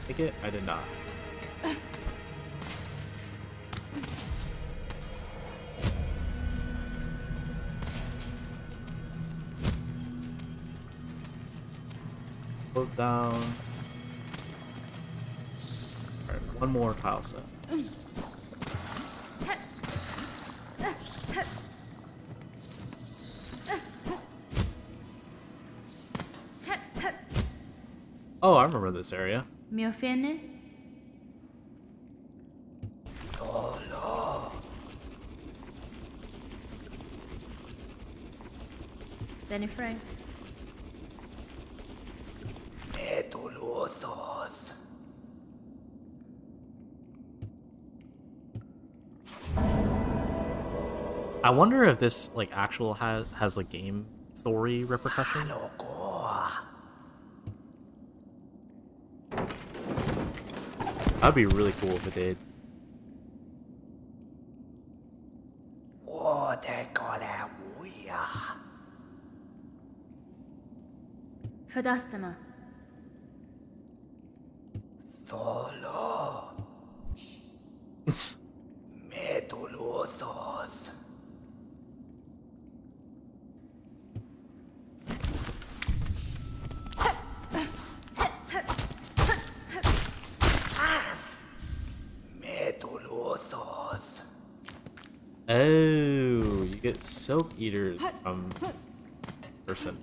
Take it? I did not. Float down. Alright, one more tile set. Oh, I remember this area. Mi offende? Danny Frank. I wonder if this like actual has like game story repercussion. That'd be really cool if it did. Fadastama. Oh, you get silk eaters from person.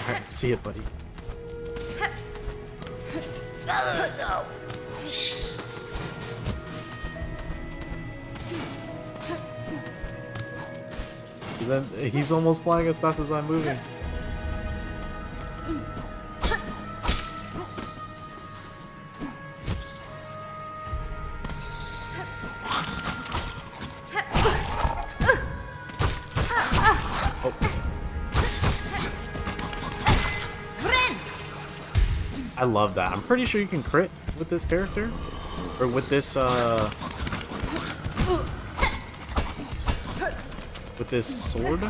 Alright, see it, buddy. Then he's almost flying as fast as I'm moving. Oh. I love that. I'm pretty sure you can crit with this character, or with this with this sword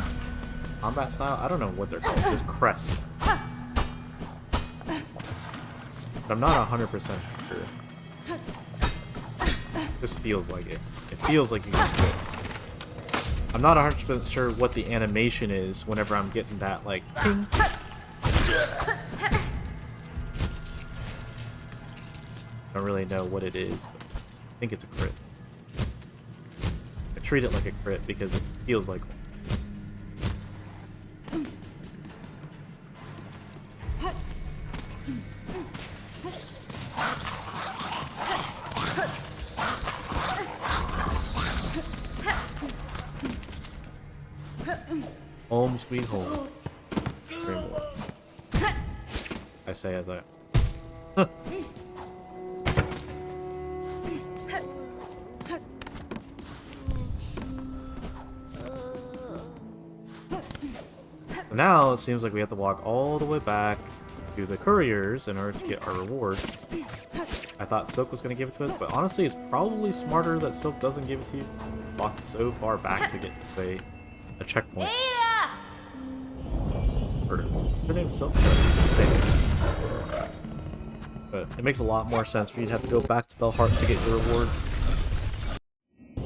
combat style. I don't know what they're called. Just crests. But I'm not 100% sure. This feels like it. It feels like you can do it. I'm not 100% sure what the animation is whenever I'm getting that like ping. I don't really know what it is, but I think it's a crit. I treat it like a crit because it feels like one. Home sweet home. I say as I. Now it seems like we have to walk all the way back to the couriers in order to get our reward. I thought Silk was going to give it to us, but honestly, it's probably smarter that Silk doesn't give it to you. Walk so far back to get to a checkpoint. Or, her name's Silk? That stinks. But it makes a lot more sense for you to have to go back to Belheart to get your reward.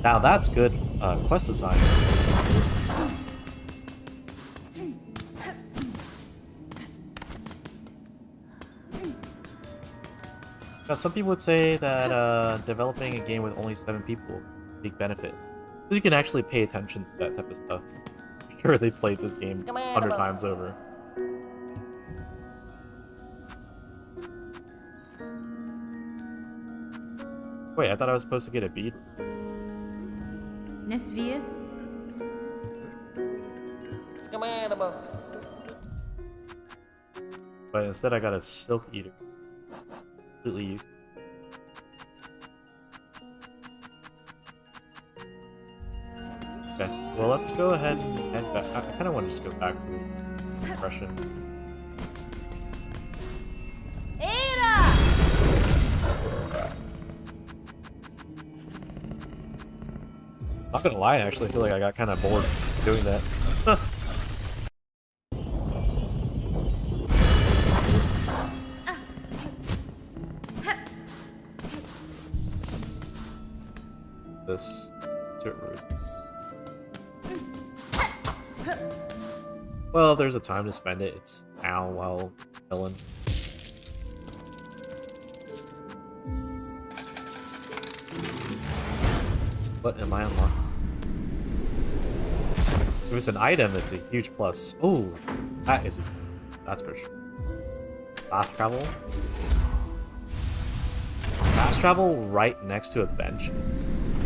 Now that's good quest design. Now, some people would say that developing a game with only 7 people is a big benefit. Because you can actually pay attention to that type of stuff. I'm sure they played this game 100 times over. Wait, I thought I was supposed to get a bead. Nesvia? But instead I got a Silk Eater. Completely used. Okay, well let's go ahead and head back. I kind of want to just go back to the impression. Not gonna lie, I actually feel like I got kind of bored doing that. This well, if there's a time to spend it, it's now while chilling. What am I unlocking? If it's an item, it's a huge plus. Oh, that's for sure. Fast travel. Fast travel right next to a bench.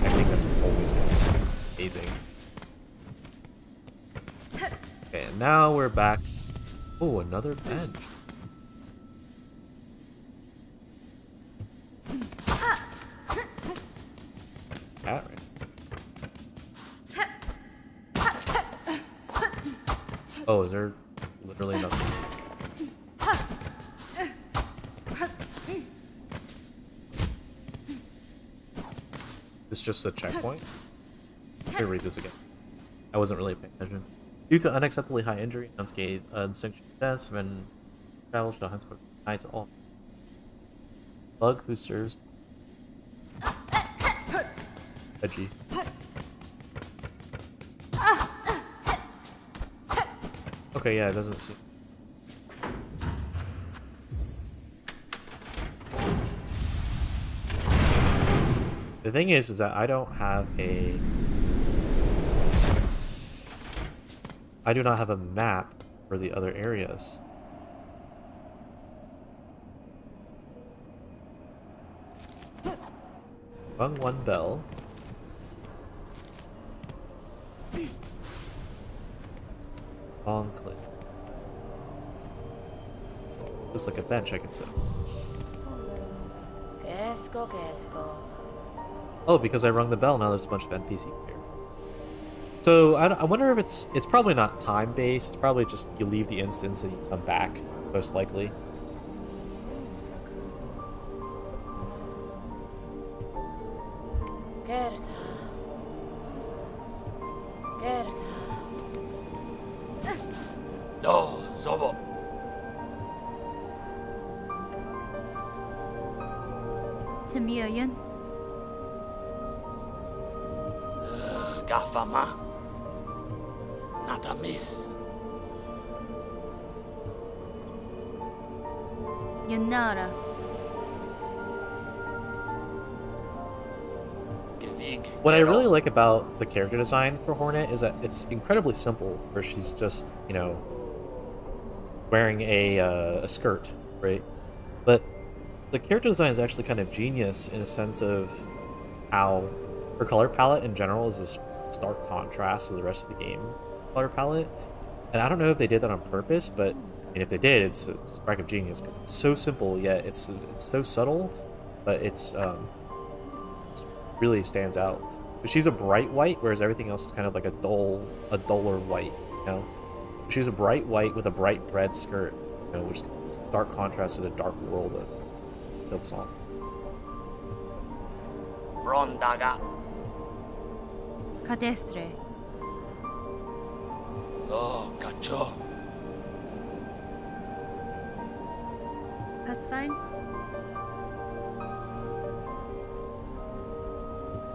I think that's always going to be amazing. Okay, and now we're back. Oh, another bench. Cat right. Oh, is there literally nothing? It's just a checkpoint? Let me read this again. I wasn't really paying attention. Due to unacceptably high injury, unscathed, unsanctioned deaths, when travel shall henceforth be denied to all. Bug who serves. Edgy. Okay, yeah, it doesn't seem. The thing is that I don't have a. I do not have a map for the other areas. Rung one bell. Long click. Looks like a bench I can sit. Oh, because I rung the bell, now there's a bunch of NPC here. So I wonder if it's probably not time based. It's probably just you leave the instance and you come back, most likely. No, Zobo. Tamiyan? Gafama. Not a miss. Yanara? What I really like about the character design for Hornet is that it's incredibly simple, where she's just, you know, wearing a skirt, right? But the character design is actually kind of genius in a sense of how her color palette in general is a stark contrast to the rest of the game color palette. And I don't know if they did that on purpose, but if they did, it's a strike of genius because it's so simple yet it's so subtle, but it's really stands out. But she's a bright white, whereas everything else is kind of like a duller white, you know. She's a bright white with a bright red skirt, you know, which is stark contrast to the dark world of Silksong. Rondaga. Cadestre. Oh, cacho. That's fine.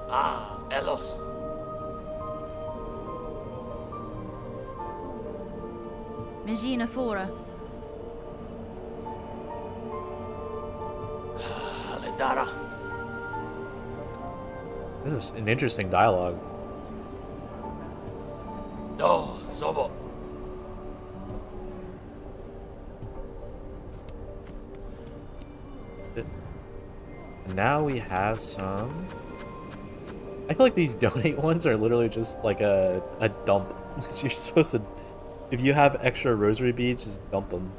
Ah, Elos. Magina Fora. Aledara. This is an interesting dialogue. Do, Zobo. And now we have some. I feel like these donate ones are literally just like a dump. You're supposed to, if you have extra rosary beads, just dump them.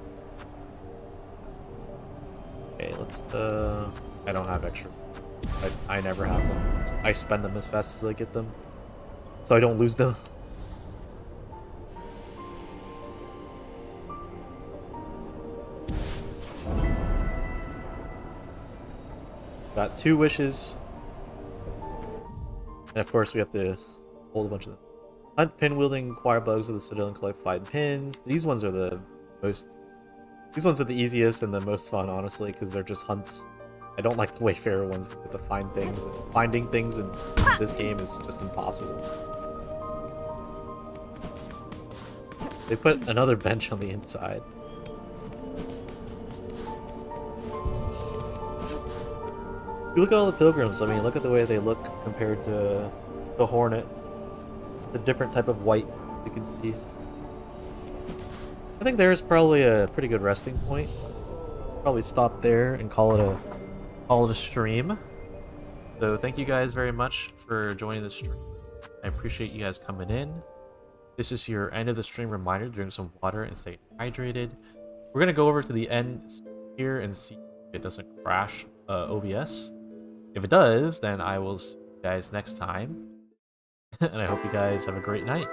Okay, let's. I don't have extra. I never have them. I spend them as fast as I get them, so I don't lose them. Got 2 wishes. And of course we have to hold a bunch of them. Hunt pin-wielding choir bugs of the Citadel and collect 5 pins. These ones are the most... These ones are the easiest and the most fun, honestly, because they're just hunts. I don't like the Wayfarer ones. You have to find things. And finding things in this game is just impossible. They put another bench on the inside. You look at all the pilgrims, I mean, look at the way they look compared to the Hornet. The different type of white you can see. I think there's probably a pretty good resting point. Probably stop there and call it a stream. So thank you guys very much for joining the stream. I appreciate you guys coming in. This is your end of the stream reminder to drink some water and stay hydrated. We're gonna go over to the end here and see if it doesn't crash OBS. If it does, then I will see you guys next time. And I hope you guys have a great night.